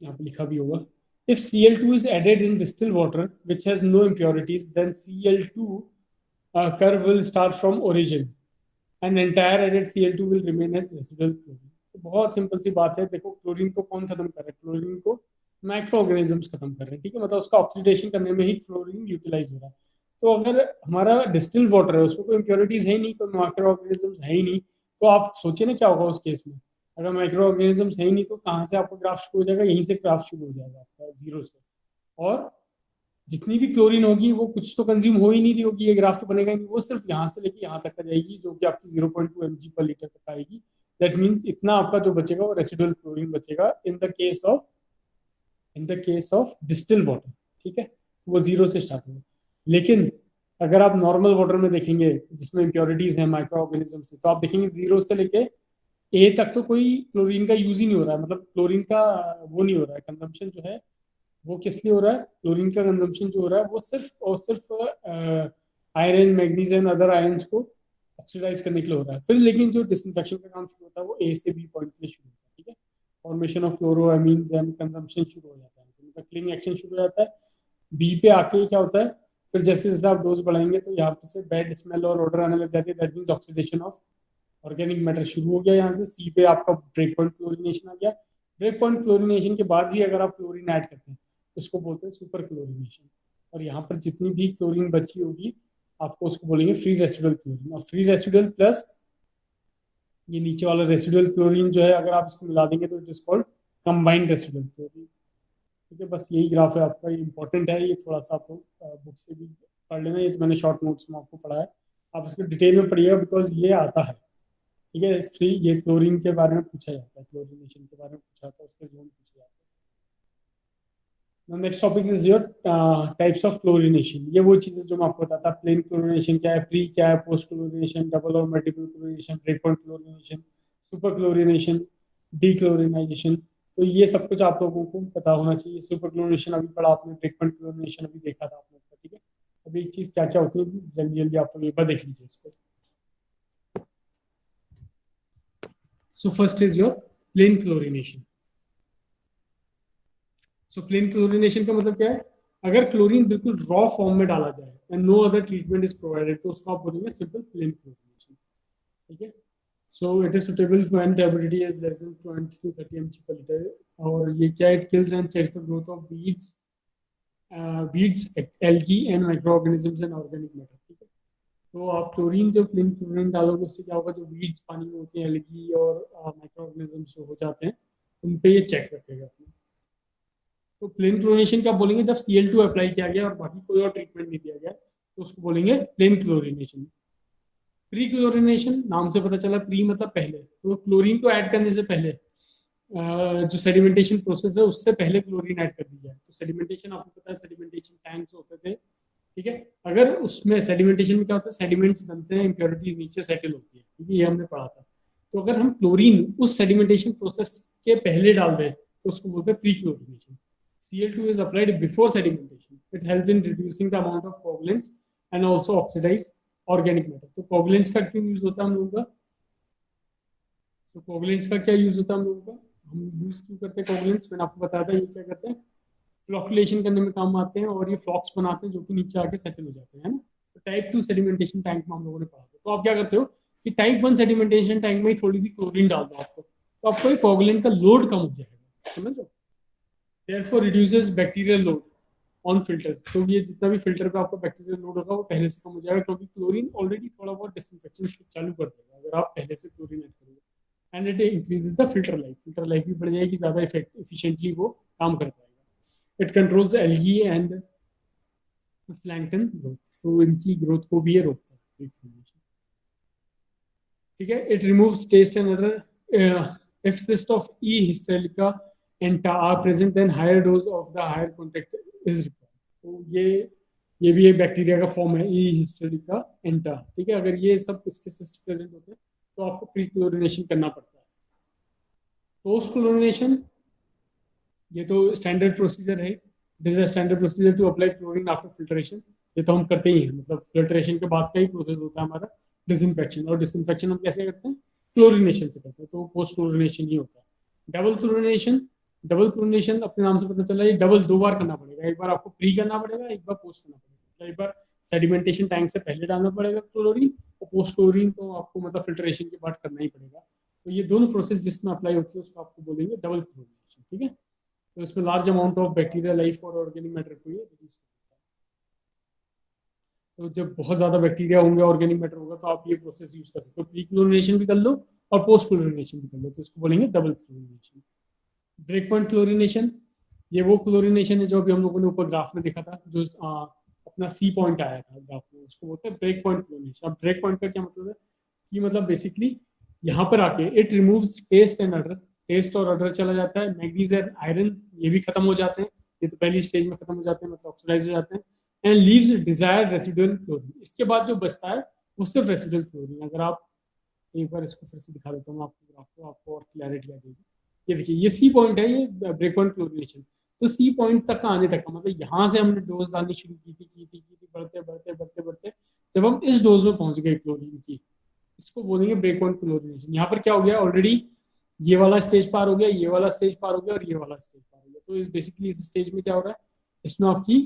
यहाँ पे लिखा भी होगा, if Cl2 is added in distilled water which has no impurities, then Cl2 curve will start from origin and entire added Cl2 will remain as residual chlorine। तो बहुत सिंपल सी बात है। देखो क्लोरीन को कौन खत्म कर रहा है? क्लोरीन को माइक्रो ऑर्गेनिजम्स खत्म कर रहे हैं। ठीक है, मतलब उसका ऑक्सीडेशन करने में ही क्लोरीन यूटिलाइज हो रहा है। तो अगर हमारा डिस्टिल्ड वाटर है उसमें कोई इम्प्योरिटीज है ही नहीं, कोई माइक्रो ऑर्गेनिजम्स है ही नहीं, तो आप सोचिए ना क्या होगा उस केस में। अगर माइक्रो ऑर्गेनिजम्स है ही नहीं तो कहाँ से आपका ग्राफ शुरू हो जाएगा? यहीं से ग्राफ शुरू हो जाएगा आपका जीरो से। और जितनी भी क्लोरीन होगी वो कुछ तो कंज्यूम हो ही नहीं रही होगी, ये ग्राफ तो बनेगा ही नहीं। वो सिर्फ यहाँ से लेके यहाँ तक आ जाएगी जो कि आपकी 0.2 mg पर लीटर तक आएगी। दैट मीन्स इतना आपका जो बचेगा वो रेसिडुअल क्लोरीन बचेगा in the case of distil water. ठीक है, तो वो जीरो से स्टार्ट होगा। लेकिन अगर आप नॉर्मल वाटर में देखेंगे जिसमें इम्प्योरिटीज हैं माइक्रो ऑर्गेनिज्म से, तो आप देखेंगे जीरो से लेके ए तक तो कोई क्लोरीन का यूज ही नहीं हो रहा है। मतलब क्लोरीन का वो नहीं हो रहा है, कंजम्पशन जो है वो किस लिए हो रहा है? क्लोरीन का कंजम्पशन जो हो रहा है वो सिर्फ और सिर्फ आयरन, मैग्नीशियम, अदर आयंस को ऑक्सीडाइज करने के लिए हो रहा है। फिर लेकिन जो डिसइंफेक्शन का काम शुरू होता है वो ए से बी पॉइंट से शुरू होता है। ठीक है, फॉर्मेशन ऑफ क्लोरोएमीन्स एंड कंजम्पशन शुरू हो जाता है, मतलब क्लीनिंग एक्शन शुरू हो जाता है। बी पे आके क्या होता है, फिर जैसे जैसे आप डोज बढ़ाएंगे तो यहाँ पे से बैड स्मेल और ऑर्डर आने लग जाती है। That means oxidation of organic matter शुरू हो गया। यहाँ से सी पे आपका ब्रेक पॉइंट क्लोरिनेशन आ गया। ब्रेक पॉइंट क्लोरिनेशन के बाद भी अगर आप क्लोरीन ऐड करते हैं तो उसको बोलते हैं सुपर क्लोरिनेशन। और यहाँ पर जितनी भी क्लोरीन बची होगी आपको उसको बोलेंगे फ्री रेसिडुअल क्लोरीन। और फ्री रेसिडुअल प्लस ये नीचे वाला रेसिडुअल क्लोरीन जो है अगर आप इसको मिला देंगे तो it is called combined residual chlorine. ठीक है, बस यही ग्राफ है आपका, ये इंपॉर्टेंट है। ये थोड़ा सा आपको बुक से भी पढ़ लेना, ये तो मैंने शॉर्ट नोट्स में आपको पढ़ा है, आप इसको डिटेल में पढ़िएगा बिकॉज ये आता है। ठीक है, फ्री ये क्लोरीन के बारे में पूछा जाता है, क्लोरिनेशन के बारे में पूछा जाता है, उसके जोन पूछे जाते हैं। Next topic is your types of chlorination. ये वो चीज़ें जो मैं आपको बताता, प्लेन क्लोरिनेशन क्या है, प्री क्या है, पोस्ट क्लोरिनेशन, डबल और multiple chlorination, break point chlorination, super chlorination, dechlorination. तो ये सब कुछ आप लोगों को पता होना चाहिए। सुपर क्लोरिनेशन अभी पढ़ा आपने, ब्रेक पॉइंट क्लोरिनेशन अभी देखा था आपने। ठीक है, अभी एक चीज़ क्या क्या होती है जल्दी जल्दी आप लोग एक बार देख लीजिए इसको। So first is your plain chlorination. So plain chlorination का मतलब क्या है? अगर क्लोरीन बिल्कुल रॉ फॉर्म में डाला जाए and no other treatment is provided तो उसको आप बोलेंगे simple plain chlorination। ठीक है, so it is suitable when turbidity is less than 20 to 30 mg per liter। और ये क्या, it kills and checks the growth of weeds, algae and microorganisms and organic matter। ठीक है, तो आप क्लोरीन जो प्लेन क्लोरीन डालोगे उससे क्या होगा, जो वीड्स पानी में होती हैं, एल्गी और माइक्रो ऑर्गेनिजम्स जो हो जाते हैं उन पे ये चेक रखेगा। तो प्लेन क्लोरिनेशन क्या बोलेंगे, जब Cl2 अप्लाई किया गया और बाकी कोई और ट्रीटमेंट नहीं दिया गया तो उसको बोलेंगे प्लेन क्लोरिनेशन। प्री क्लोरिनेशन नाम से पता चला, प्री मतलब पहले, तो क्लोरीन को ऐड करने से पहले जो सेडिमेंटेशन प्रोसेस है उससे पहले क्लोरीन ऐड कर दी जाए। तो सेडिमेंटेशन आपको पता है, सेडिमेंटेशन टैंक्स होते थे। ठीक है, अगर उसमें सेडिमेंटेशन में क्या होता है, सेडिमेंट्स बनते हैं, इम्प्योरिटीज नीचे सेटल होती है। ठीक है, ये हमने पढ़ा था। तो अगर हम क्लोरीन उस सेडिमेंटेशन प्रोसेस के पहले डाल दें तो उसको बोलते हैं pre chlorination. Cl2 is applied before sedimentation. It helps in reducing the amount of coagulants and also oxidize organic matter। तो coagulants का क्यों यूज होता है हम लोगों का? सो कोवलेंट्स का क्या यूज होता है हम लोगों का, हम यूज क्यों करते हैं कोवलेंट्स, मैंने आपको बताया था ये क्या करते हैं, फ्लॉकुलेशन करने में काम आते हैं और ये फ्लॉक्स बनाते हैं जो कि नीचे आके सेटल हो जाते हैं, है ना। तो टाइप 2 सेडिमेंटेशन टैंक में हम लोगों ने पढ़ा था। तो आप क्या करते हो कि टाइप 1 सेडिमेंटेशन टैंक में ही थोड़ी सी क्लोरीन डाल दो आपको, तो आपको ये कोवलेंट का लोड कम हो जाएगा, समझ लो। Therefore reduces bacterial load on filter, तो ये जितना भी फिल्टर पे आपका बैक्टीरियल लोड होगा वो पहले से कम हो जाएगा, क्योंकि क्लोरीन ऑलरेडी थोड़ा बहुत डिसइंफेक्शन चालू कर देगा अगर आप पहले से क्लोरीन ऐड करोगे। And it increases the filter life भी बढ़ जाएगी, ज्यादा इफिशिएंटली वो काम कर पाएगा। It controls algae and plankton growth, तो इनकी ग्रोथ को भी ये रोकता है, ठीक है। It removes taste and odour if cyst of E. hysterica enta are present, then higher dose of the higher contact is required. तो ये भी एक बैक्टीरिया का फॉर्म है, E. hysterica enta, ठीक है। अगर ये सब इसके सिस्ट प्रेजेंट होते हैं तो आपको प्री क्लोरिनेशन करना पड़ता है। पोस्ट क्लोरिनेशन ये तो स्टैंडर्ड प्रोसीजर है, it is a standard procedure to apply chlorine after filtration. ये तो हम करते ही हैं, मतलब फिल्ट्रेशन के बाद का ही प्रोसेस होता है हमारा डिसइंफेक्शन, और डिसइंफेक्शन हम कैसे करते हैं, क्लोरिनेशन से करते हैं, तो पोस्ट क्लोरिनेशन ही होता है। डबल क्लोरिनेशन अपने नाम से पता चला, ये डबल 2 बार करना पड़ेगा, एक बार आपको प्री करना पड़ेगा, एक बार पोस्ट करना पड़ेगा। एक बार सेडिमेंटेशन टैंक से पहले डालना पड़ेगा क्लोरीन, और पोस्ट क्लोरीन तो आपको मतलब फिल्ट्रेशन के बाद करना ही पड़ेगा। तो ये दोनों प्रोसेस जिसमें अप्लाई होती है उसको आपको बोलेंगे डबल क्लोरिनेशन, ठीक है। तो इसमें large amount of bacteria life और ऑर्गेनिक मैटर को ये रिड्यूस करता है। तो जब बहुत ज्यादा बैक्टीरिया होंगे, ऑर्गेनिक मैटर होगा, तो आप ये प्रोसेस यूज कर सकते हो, प्री क्लोरिनेशन भी कर लो और पोस्ट क्लोरिनेशन भी कर लो, तो इसको बोलेंगे double chlorination. Break point chlorination, ये वो क्लोरिनेशन है जो अभी हम लोगों ने ऊपर ग्राफ में देखा था, जो अपना सी पॉइंट आया था ग्राफ में, उसको बोलते हैं ब्रेक पॉइंट क्लोरिनेशन। अब ब्रेक पॉइंट का क्या मतलब है कि मतलब बेसिकली यहाँ पर आके it removes taste and odour, taste और अडर चला जाता है, मैग्नीज एंड आयरन ये भी खत्म हो जाते हैं, ये तो पहली स्टेज में खत्म हो जाते हैं, मतलब ऑक्सीडाइज हो जाते हैं। And leaves desired residual chlorine, इसके बाद जो बचता है वो सिर्फ रेसिडुअल क्लोरीन। अगर आप एक बार इसको फिर से दिखा देता हूँ आपको ग्राफ को, आपको और क्लैरिटी आ जाएगी। ये देखिए ये सी पॉइंट है, ये ब्रेक पॉइंट क्लोरिनेशन। तो सी पॉइंट तक आने तक का मतलब यहाँ से हमने डोज डालनी शुरू की थी बढ़ते जब हम इस डोज में पहुंच गए क्लोरीन की, इसको बोलेंगे ब्रेक पॉइंट क्लोरिनेशन। यहाँ पर क्या हो गया, ऑलरेडी ये वाला स्टेज पार हो गया, ये वाला स्टेज पार हो गया और ये वाला स्टेज पार हो गया। तो इस बेसिकली इस स्टेज में क्या हो रहा है, इसमें आपकी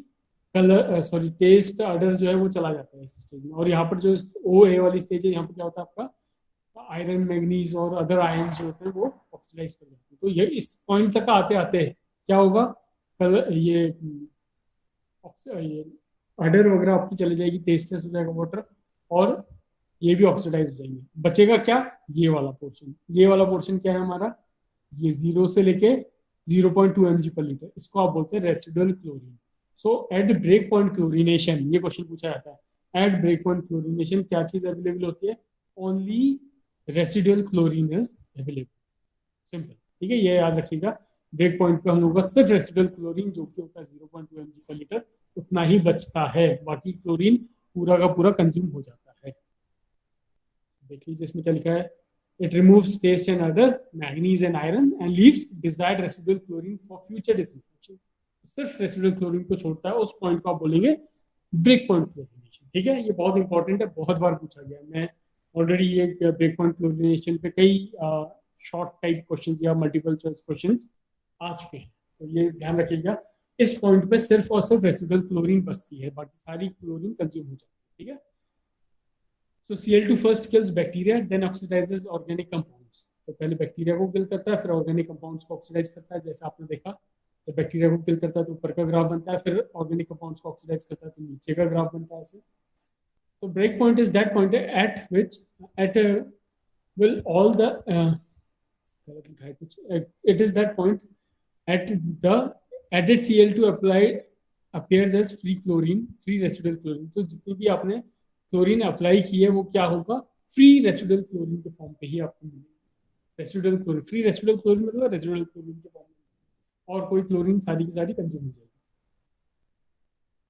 कलर टेस्ट ऑर्डर जो है वो चला जाता है इस स्टेज में। और यहाँ पर जो ओ ए वाली स्टेज है, यहाँ पर क्या होता है आपका आयरन मैग्नीज और अदर आयंस जो होते हैं वो ऑक्सीडाइज कर जाते हैं। तो ये इस पॉइंट तक आते आते क्या होगा, कलर ये ऑर्डर वगैरह आपकी चली जाएगी, टेस्टलेस हो जाएगा वाटर, और ये भी ऑक्सीडाइज हो जाएंगे। बचेगा क्या, ये वाला पोर्शन। ये वाला पोर्शन क्या है हमारा, ये 0 से लेके 0.2 mg पर लीटर, इसको आप बोलते हैं रेसिडुअल क्लोरीन। सो एट ब्रेक पॉइंट क्लोरिनेशन, ये क्वेश्चन पूछा जाता है, एट ब्रेक पॉइंट क्लोरिनेशन क्या चीज अवेलेबल होती है, only residual chlorine is available, simple, ठीक है। ये याद रखिएगा, ब्रेक पॉइंट पे हम लोग का सिर्फ रेसिडुअल क्लोरीन जो कि होता है 0.2 mg पर लीटर उतना ही बचता है, बाकी क्लोरीन पूरा का पूरा कंज्यूम हो जाता है। देख लीजिए इसमें क्या लिखा है, it removes taste and odour manganese and iron and leaves desired residual chlorine for future disinfection. सिर्फ रेसिडुअल क्लोरीन को छोड़ता है, उस पॉइंट को आप बोलेंगे ब्रेक पॉइंट क्लोरिनेशन, ठीक है। ये बहुत इंपॉर्टेंट है, बहुत बार पूछा गया है। मैं ऑलरेडी ये ब्रेक पॉइंट क्लोरिनेशन पे कई शॉर्ट टाइप क्वेश्चंस या मल्टीपल चॉइस क्वेश्चंस आ चुके हैं, तो ये ध्यान रखिएगा। इस पॉइंट पे सिर्फ और सिर्फ रेसिडुअल क्लोरीन बचती है, बाकी सारी क्लोरीन कंज्यूम हो जाती है, ठीक है। So Cl2 first kills bacteria, then oxidizes organic compounds. तो पहले बैक्टीरिया को किल करता है, फिर ऑर्गेनिक कंपाउंड्स को ऑक्सीडाइज करता है, जैसा आपने देखा। तो बैक्टीरिया को किल करता है तो ऊपर का ग्राफ बनता है, फिर ऑर्गेनिक कंपाउंड्स को ऑक्सीडाइज करता है तो नीचे का ग्राफ बनता है ऐसे। तो break point is that point at which at will all the गलत लिखा है कुछ, it is that point at the added Cl2 applied appears as free chlorine, free residual chlorine। तो जितनी भी आपने क्लोरीन अप्लाई की है वो क्या होगा, फ्री रेसिडुअल क्लोरीन के फॉर्म पे ही आपको मिलेगा। Residual chlorine, free residual chlorine मतलब रेसिडुअल क्लोरीन के फॉर्म में, और कोई क्लोरीन सारी की सारी कंज्यूम हो जाएगी।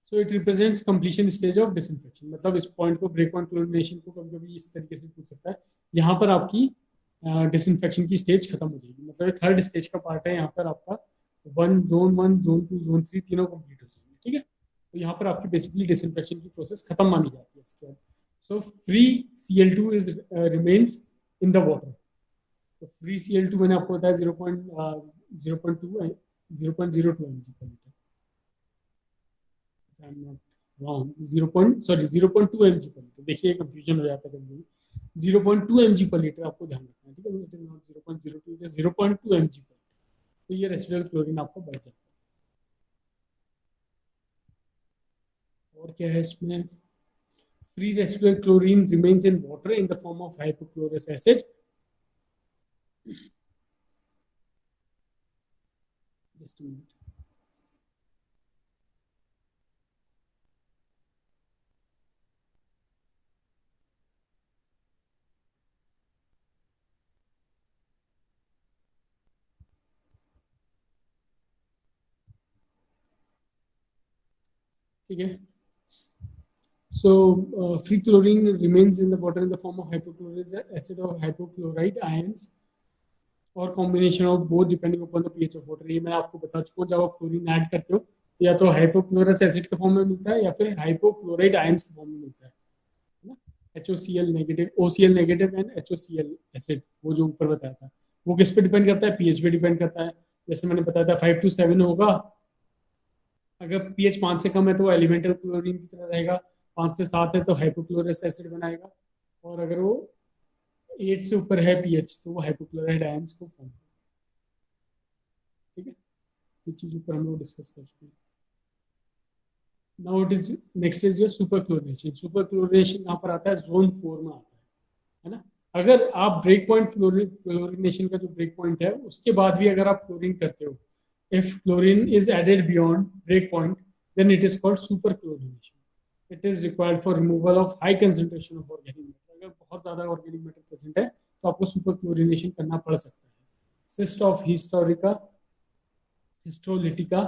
So it represents completion stage of disinfection. मतलब इस पॉइंट को, ब्रेक पॉइंट क्लोरिनेशन को कभी कभी इस तरीके से पूछ सकता है, यहाँ पर आपकी डिसइंफेक्शन की स्टेज खत्म हो जाएगी, मतलब थर्ड स्टेज का पार्ट है। यहाँ पर आपका जोन 1, जोन 2, जोन 3 तीनों कंप्लीट हो जाएंगे, ठीक है। तो यहाँ पर आपकी बेसिकली डिसइंफेक्शन की प्रोसेस खत्म मानी जाती है इसके बाद। So free Cl2 is remains in the water, तो फ्री Cl2 मैंने आपको बताया 0.02 mg पर litre, I am not wrong, 0.2 mg पर लीटर। देखिए कंफ्यूजन हो जाता है कभी, 0.2 mg पर लीटर आपको ध्यान रखना है, ठीक है, it is not 0.02, it is 0.2 mg पर लीटर। तो ये रेसिडुअल क्लोरीन आपको बढ़ जाता है। और क्या है इसमें, free residual chlorine remains in water in the form of hypochlorous acid. Just a minute. ठीक है, so free chlorine remains in the water in the form of hypochlorous acid or hypochlorite ions और combination of both depending upon the pH of water. ये मैं आपको बता चुका हूँ, जब आप क्लोरीन ऐड करते हो तो या तो हाइपोक्लोरस एसिड के फॉर्म में मिलता है या फिर हाइपोक्लोराइड आयंस के फॉर्म में मिलता है ना। HOCl negative, OCl negative and HOCl acid, वो जो ऊपर बताया था, वो किस पे डिपेंड करता है, पीएच पे डिपेंड करता है। जैसे मैंने बताया था 5 to 7 होगा, अगर पीएच 5 से कम है तो वो एलिमेंटल क्लोरीन की तरह रहेगा, 5 से 7 है तो हाइपोक्लोरस एसिड बनाएगा, और अगर वो 8 से ऊपर है पीएच तो वो हाइपोक्लोराइड आयंस को फॉर्म करेगा। ठीक है, ये चीज ऊपर हम लोग डिस्कस कर चुके हैं। Now it is next is your super chlorination. Super chlorination यहाँ पर आता है जोन 4 में आता है ना। अगर आप ब्रेक पॉइंट क्लोरिनेशन का जो ब्रेक पॉइंट है उसके बाद भी अगर आप क्लोरीन करते हो, if chlorine is added beyond break point, then it is called super chlorination. It is required for removal of high concentration of organic matter. अगर बहुत ज़्यादा organic matter present है तो आपको super chlorination करना पड़ सकता है। Cyst of histolytica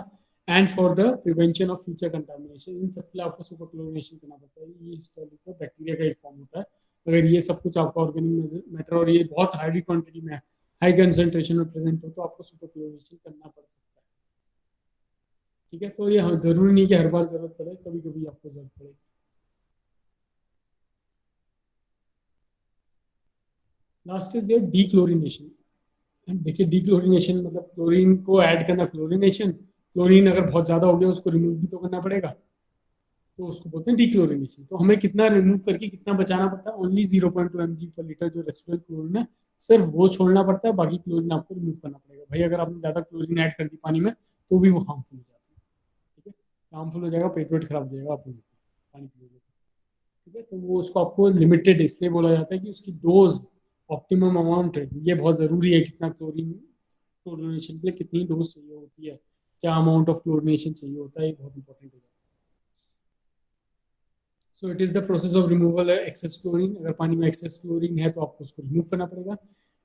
and for the prevention of future contamination, इन सब के लिए आपको super chlorination करना पड़ता है। ये हिस्टोलिका बैक्टीरिया का एक फॉर्म होता है। अगर ये सब कुछ आपका ऑर्गेनिक मैटर और ये बहुत हाई क्वांटिटी में, हाई कंसेंट्रेशन में प्रेजेंट हो तो आपको सुपर क्लोरिनेशन करना पड़ सकता है। ठीक है, तो ये जरूरी नहीं कि हर बार जरूरत पड़े, कभी कभी आपको जरूरत पड़ेगी। Last is your dechlorination. देखिए डीक्लोरिनेशन मतलब क्लोरीन को ऐड करना, क्लोरिनेशन, क्लोरीन अगर बहुत ज्यादा हो गया उसको रिमूव भी तो करना पड़ेगा, तो उसको बोलते हैं डीक्लोरिनेशन। तो हमें कितना रिमूव करके कितना बचाना पड़ता है, ओनली 0.2 mg पर लीटर जो रेसिडुअल क्लोरीन है सिर्फ वो छोड़ना पड़ता है, बाकी क्लोरीन आपको रिमूव करना पड़ेगा। भाई अगर आपने ज्यादा क्लोरीन ऐड कर दी पानी में तो भी वो हार्मफुल हो जाता है। ठीक है, हार्मफुल हो जाएगा, पेट वेट खराब हो जाएगा आपको पानी पीने। ठीक है, तो वो उसको आपको लिमिटेड इसलिए बोला जाता है कि उसकी डोज ऑप्टिमम अमाउंट है, ये बहुत जरूरी है, कितना क्लोरीन क्लोरिनेशन के लिए कितनी डोज चाहिए होती है, क्या अमाउंट ऑफ क्लोरिनेशन चाहिए होता है, ये बहुत इंपॉर्टेंट हो जाता है। So it is the process of removal excess chlorine. अगर पानी में एक्सेस क्लोरीन है तो आपको उसको रिमूव करना पड़ेगा।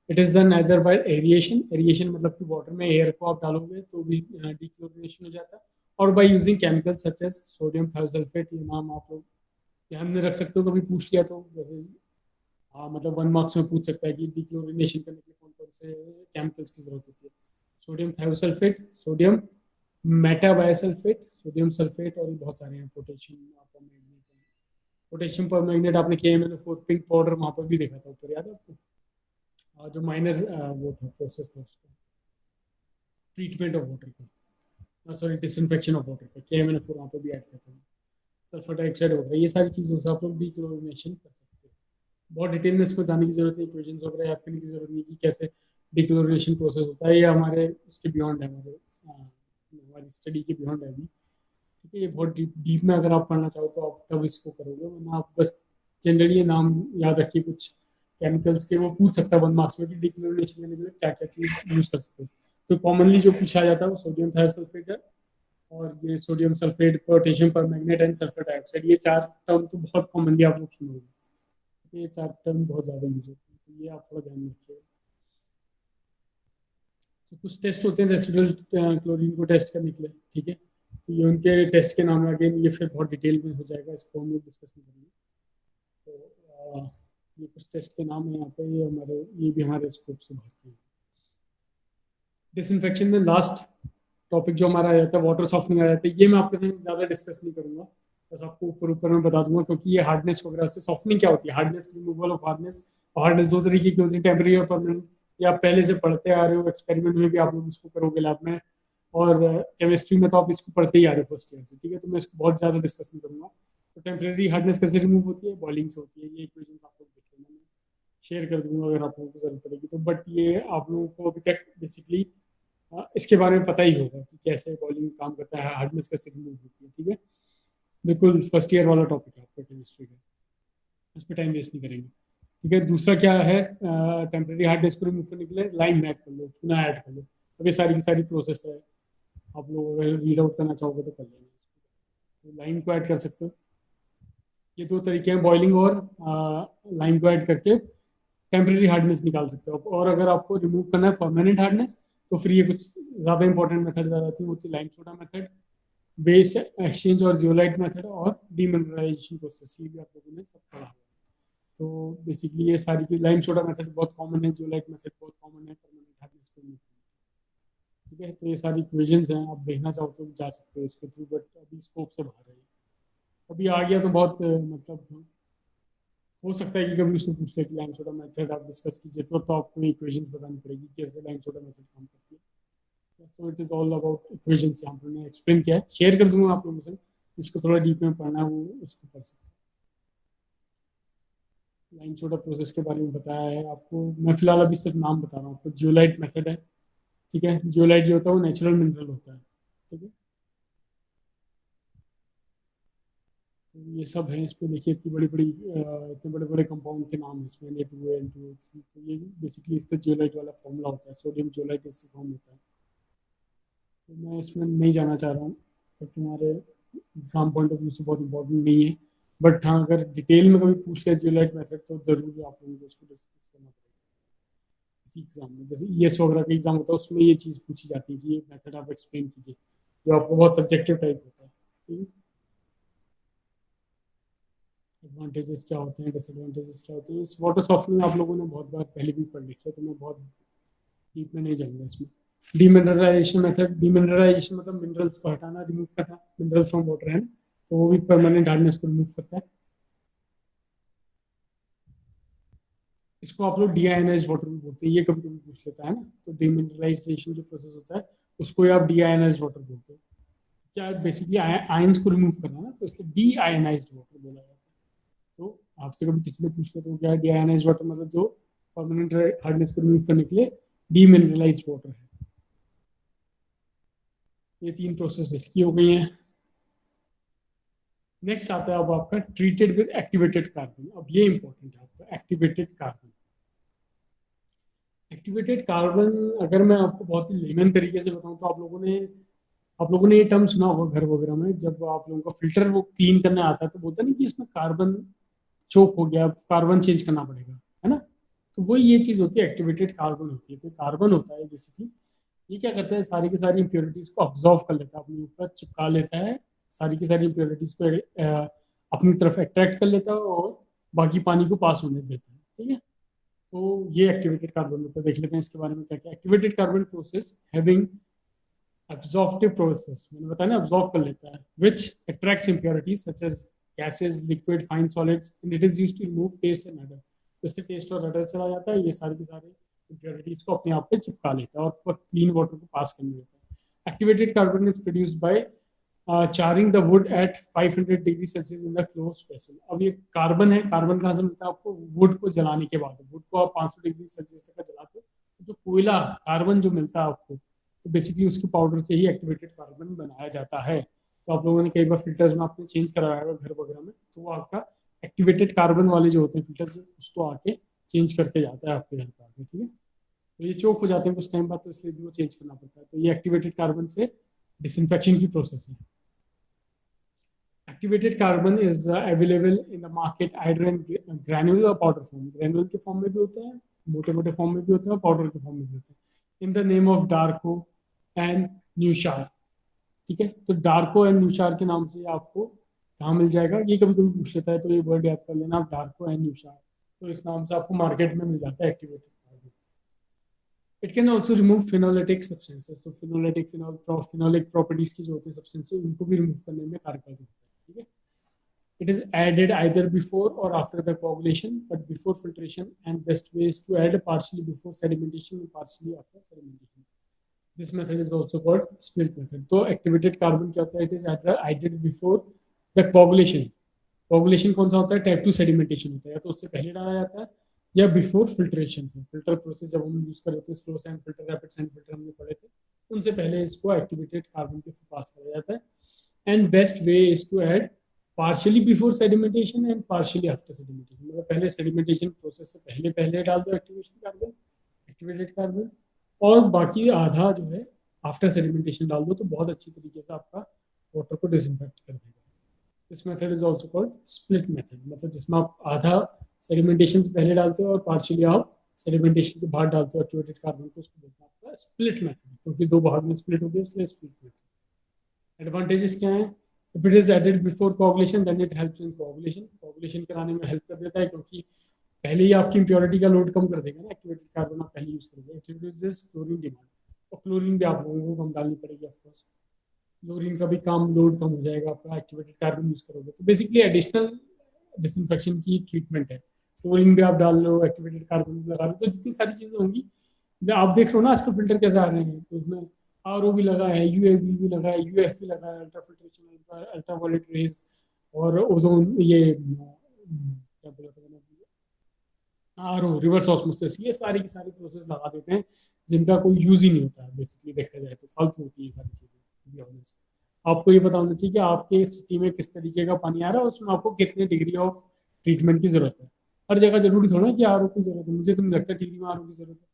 It is done either bye aeration, aeration मतलब कि वाटर में एयर को आप डालोगे तो भी डीक्लोरिनेशन हो जाता है, और by using chemicals such as sodium thiosulphate. ये नाम आप लोग ध्यान में रख सकते हो, कभी पूछ लिया तो, जैसे मतलब 1 मार्क्स में पूछ सकता है कि डीक्लोरिनेशन करने के लिए कौन कौन से केमिकल्स की जरूरत होती है। Sodium thiosulphate, sodium metabisulphite, sodium sulphate, और बहुत सारे हैं, पोटेशियम परमैंगनेट। पोटेशियम परमैंगनेट आपने KMnO4 पिंक पाउडर वहां पर भी देखा था ऊपर, याद है आपको, जो माइनर वो था प्रोसेस था उसका, ट्रीटमेंट ऑफ वाटर का, सॉरी डिसइंफेक्शन ऑफ वाटर का, KMnO4 वहां पर भी ऐड करते हैं। सल्फर डाइऑक्साइड हो गया, ये सारी चीज़ों से आप लोग डीक्लोरिनेशन कर सकते हैं। बहुत डिटेल में इसको जानने की जरूरत नहीं, इक्वेशंस वगैरह याद करने की जरूरत नहीं कि कैसे डीक्लोरिनेशन प्रोसेस होता है, ये हमारे इसके बियॉन्ड है, हमारी स्टडी के बियॉन्ड है अभी। ठीक है, ये बहुत डीप में अगर आप पढ़ना चाहो तो आप तब इसको करोगे, वरना आप बस जनरली ये नाम याद रखिए कुछ केमिकल्स के, वो पूछ सकता है 1 मार्क्स में कि डीक्लोरिनेशन करने के लिए क्या क्या चीज़ यूज कर सकते हो। तो कॉमनली जो पूछा जाता है वो सोडियम थायोसल्फेट है, और ये sodium sulphate, potassium permanganate and sulphur dioxide, ये 4 टर्म तो बहुत कॉमनली आप लोग सुनोगे, ये 4 टर्म बहुत ज़्यादा यूज होते हैं, तो ये आप थोड़ा ध्यान रखिएगा। तो कुछ टेस्ट होते हैं रेसिडुअल क्लोरीन को टेस्ट करने के लिए। ठीक है, तो ये उनके टेस्ट के नाम, अगेन ये फिर बहुत डिटेल में हो जाएगा, इसको हम लोग डिस्कस नहीं करेंगे। तो ये कुछ टेस्ट के नाम है यहाँ पे, ये हमारे, ये भी हमारे स्कोप से बाहर हैं। डिसइंफेक्शन में लास्ट टॉपिक जो हमारा आ जाता है वाटर सॉफ्टनिंग आ जाता है, ये मैं आपके साथ ज़्यादा डिस्कस नहीं करूँगा, बस आपको ऊपर ऊपर में बता दूंगा, क्योंकि ये हार्डनेस वगैरह से सॉफ्टनिंग क्या होती है, hardness, removal of hardness. Hardness 2 तरीके की होती है, टेम्परेरी और परमानेंट। या आप पहले से पढ़ते आ रहे हो, एक्सपेरिमेंट में भी आप लोग इसको करोगे लैब में, और केमिस्ट्री में तो आप इसको पढ़ते ही आ रहे हो फर्स्ट ईयर से, ठीक है। तो मैं इसको बहुत ज़्यादा डिस्कस नहीं करूँगा। तो टेम्परेरी हार्डनेस कैसे रिमूव होती है, बॉइलिंग से होती है। ये इक्वेशंस आप लोग देख लेना, मैं शेयर कर दूंगा अगर आप लोगों को जरूरत पड़ेगी तो। बट ये आप लोगों को अभी तक बेसिकली इसके बारे में पता ही होगा कि कैसे बॉइलिंग काम करता है, हार्डनेस कैसे रिमूव होती है, ठीक है। बिल्कुल फर्स्ट ईयर वाला टॉपिक है आपका केमिस्ट्री का, इस पर टाइम वेस्ट नहीं करेंगे, ठीक है। दूसरा क्या है, टेम्परेरी हार्डनेस को रिमूव करने के लिए लाइम ऐड कर लो, चूना ऐड कर लो। अब ये सारी की सारी प्रोसेस है, आप लोग अगर रीड आउट करना चाहोगे तो कर लेंगे। तो लाइम को ऐड कर सकते हो। ये दो तरीके हैं, बॉइलिंग और लाइम को ऐड करके टेम्परेरी हार्डनेस निकाल सकते हो। और अगर आपको रिमूव करना है परमानेंट हार्डनेस तो फिर ये कुछ ज़्यादा इंपॉर्टेंट मेथड आ जाती है, होती है lime soda method, base exchange और जियोलाइट मेथड, और डीमिनरलाइजेशन प्रोसेस, ये भी आप लोगों ने सब पढ़ा हुआ है। तो बेसिकली ये सारी की लाइम सोडा मेथड बहुत कॉमन है, जियोलाइट मेथड बहुत कॉमन है परमानेंट हार्डनेस को रिमूव करने, ठीक है। तो ये सारी इक्वेशंस हैं, आप देखना चाहो तो जा सकते हो इसके थ्रू, बट अभी स्कोप से बाहर है। अभी आ गया तो बहुत मतलब हो सकता है कि कभी उसने पूछ लिया कि लाइम सोडा मेथड आप डिस्कस कीजिए, तो आपको इक्वेशंस बतानी पड़ेगी कैसे लाइम सोडा मेथड काम करती है। So it is all about equations, यहाँ पर मैंने एक्सप्लेन किया है, शेयर कर दूंगा आप लोगों से। जिसको थोड़ा डीप में पढ़ना है वो उसको पढ़ सकते हैं। लाइम सोडा प्रोसेस के बारे में बताया है आपको। मैं फिलहाल अभी सिर्फ नाम बता रहा हूँ आपको। जियोलाइट मेथड है, ठीक है। जियोलाइट जो होता है वो नेचुरल मिनरल होता है, ठीक है। तो ये सब है इसमें, देखिए इतने बड़े बड़े कंपाउंड के नाम है इसमें, Na2O N2O3। तो ये बेसिकली इसका जियोलाइट वाला फॉर्मूला होता है, सोडियम जियोलाइट इससे फॉर्म होता है। तो मैं इसमें नहीं जाना चाह रहा हूँ, क्योंकि हमारे एग्जाम पॉइंट ऑफ व्यू से बहुत इंपॉर्टेंट नहीं है। बट हाँ, अगर डिटेल में कभी पूछ लिया जियोलाइट मेथड तो जरूर आप लोगों को उसको डिस्कस करना पड़ेगा इसी एग्जाम में। जैसे ईएस वगैरह का एग्जाम होता है उसमें ये चीज़ पूछी जाती है कि ये मेथड आप एक्सप्लेन कीजिए, जो आपको बहुत सब्जेक्टिव टाइप होता है, ठीक है। एडवांटेजेस क्या होते हैं, डिसएडवांटेजेस क्या होते हैं, इस वाटर सॉफ्टनिंग आप लोगों ने बहुत बार पहले भी पढ़ लिखा है, तो मैं बहुत डीप में नहीं जाऊंगा इसमें। डीमिनरलाइजेशन मेथड, डीमिनरलाइजेशन मतलब मिनरल्स को हटाना, रिमूव करना, मिनरल फ्रॉम वाटर है ना, तो वो भी परमानेंट हार्डनेस को रिमूव करता है। इसको आप लोग डीआयनाइज्ड वाटर भी बोलते हैं, ये कभी कभी पूछ लेता है ना। तो डीमिनरलाइजेशन जो प्रोसेस होता है उसको आप डीआयनाइज्ड वाटर बोलते हैं। क्या बेसिकली आयंस को रिमूव करना है ना, तो इसलिए डीआयनाइज्ड वाटर बोला जाता है। तो आपसे कभी किसी ने पूछ लिया तो क्या है, डीआयनाइज्ड वाटर मतलब जो परमानेंट हार्डनेस को रिमूव करने के लिए डीमिनरलाइज्ड वाटर है। ये तीन प्रोसेस इसकी हो गई हैं। नेक्स्ट आता है अब आपका ट्रीटेड विद एक्टिवेटेड कार्बन। अब ये इंपॉर्टेंट है आपका एक्टिवेटेड कार्बन। एक्टिवेटेड कार्बन अगर मैं आपको बहुत ही लेमन तरीके से बताऊं तो आप लोगों ने ये टर्म सुना होगा घर वगैरह में, जब आप लोगों का फिल्टर वो क्लीन करने आता है तो बोलता नहीं कि इसमें कार्बन चोक हो गया, कार्बन चेंज करना पड़ेगा, है ना। तो वही ये चीज होती है, एक्टिवेटेड कार्बन होती है। तो कार्बन होता है बेसिकली, ये क्या करता है, सारी की सारी इंप्योरिटीज को ऑब्जॉर्व कर लेता है, अपने ऊपर चिपका लेता है, सारी की सारी इंप्योरिटीज को अपनी तरफ अट्रैक्ट कर लेता है और बाकी पानी को पास होने देता है, ठीक है। तो ये एक्टिवेटेड कार्बन होता है। देख लेते हैं इसके बारे में क्या क्या। Activated carbon process having absorptive process, मैंने बताया ना absorb कर लेता है, which attracts impurities such as gases, liquid, fine solids, and it is used to remove taste and odor। तो इससे टेस्ट और अडर चला जाता है, ये सारे के सारे impurities को अपने आप पे चिपका लेता है और क्लीन वाटर को पास करने देता है। Activated carbon is produced by charring the wood at 500 degree Celsius in the close vessel. अब ये कार्बन है, कार्बन कहाँ से मिलता है आपको, वुड को जलाने के बाद। वुड को आप 500 डिग्री सेल्सियस तक का जलाते हो, तो जो कोयला कार्बन जो मिलता है आपको, तो बेसिकली उसके पाउडर से ही एक्टिवेटेड कार्बन बनाया जाता है। तो आप लोगों ने कई बार फिल्टर्स में आपने चेंज कराया होगा घर वगैरह में, तो वो आपका एक्टिवेटेड कार्बन वाले जो होते हैं फिल्टर्स, उसको आके चेंज करके जाता है आपके घर पर आके, ठीक है। तो ये चोक हो जाते हैं कुछ टाइम बाद, तो इसलिए भी वो चेंज करना पड़ता है। तो ये एक्टिवेटेड कार्बन से डिसइंफेक्शन की प्रोसेस है। Activated carbon is available in the market आइडर in granular और पाउडर फॉर्म। ग्रैन्युलर के फॉर्म में भी होते हैं, मोटे मोटे फॉर्म में भी होते हैं, और पाउडर के फॉर्म में भी होते हैं। In the name of Darco and Nuchar, ठीक है। तो डार्को एंड न्यूशार के नाम से आपको कहाँ मिल जाएगा, ये कभी कभी पूछ लेता है, तो ये वर्ड याद कर लेना आप, डार्को एंड न्यूशार। तो इस नाम से आपको मार्केट में मिल जाता है activated carbon. It can also remove phenolic substances. तो फिनोलिक प्रॉपर्टीज की जो होती है सब्सटेंसेस, उनको भी रिमूव करने में कारगर होता है, ठीक है। It is added either before or after the coagulation, but before filtration, and best way is to add partially before sedimentation and partially after sedimentation. This method is also called split method. तो activated carbon क्या होता है? It is either added before the coagulation. Coagulation कौन सा होता है? Type 2 sedimentation होता है, या तो उससे पहले डाला जाता है या बिफोर फिल्ट्रेशन से. फिल्टर प्रोसेस जब हम यूज कर रहे थे, slow sand filter, rapid sand filter हमने पढ़े थे, उनसे पहले इसको एक्टिवेटेड कार्बन के थ्रू पास करा जाता है. And best way is to add partially before sedimentation and partially after sedimentation. मतलब पहले सेडिमेंटेशन प्रोसेस से पहले पहले डाल दो एक्टिवेटेड कार्बन, और बाकी आधा जो है आफ्टर सेडिमेंटेशन डाल दो, तो बहुत अच्छी तरीके से आपका वाटर को डिसइंफेक्ट कर देगा. This method is also called split method. मतलब जिसमें आप आधा सेडिमेंटेशन से पहले डालते हो और पार्शियली आप सेडिमेंटेशन के बाद डालते हो एक्टिवेटेड कार्बन को, उसको बोलते हैं आपका स्प्लिट मेथड, क्योंकि दो भाग में स्प्लिट हो गया, इसलिए स्प्लिट मेथड. एडवांटेजेस क्या है? If it is added before coagulation then it helps in coagulation कराने में हेल्प कर देता है, क्योंकि पहले ही आपकी इम्प्योरिटी का लोड कम कर देगा ना. एक्टिवेटेड कार्बन आप पहले यूज करोगे. इट रिड्यूसेस क्लोरीन डिमांड, और क्लोरीन भी आप लोगों को कम डालनी पड़ेगी ऑफकोर्स. क्लोरीन का भी काम लोड कम हो जाएगा आपका, एक्टिवेटेड कार्बन यूज करोगे. तो बेसिकली एडिशनल डिसइंफेक्शन की ट्रीटमेंट है. क्लोरीन भी आप डाल लो, एक्टिवेटेड कार्बन भी लगा लो, तो जितनी सारी चीजें होंगी. आप देख रहे हो ना आजकल फिल्टर कैसे आ रहे हैं, तो उसमें आरओ भी लगा है, यूएवी भी लगा है, यूएफ भी लगा है, अल्ट्रा फिल्ट्रेशन, अल्ट्रावायलेट रेज, और ओजोन, ये क्या बोला था मैंने, आरओ, रिवर्स ऑस्मोसिस, ये सारी की सारी प्रोसेस लगा देते हैं जिनका कोई यूज ही नहीं होता है. बेसिकली देखा जाए तो फालतू होती है सारी चीजें. आपको ये पता होना चाहिए कि आपके सिटी में किस तरीके का पानी आ रहा है, उसमें आपको कितने डिग्री ऑफ ट्रीटमेंट की जरूरत है. हर जगह जरूरी थोड़ा है कि आरओ की जरूरत है. मुझे तो नहीं लगता टीवी में आरओ की जरूरत है.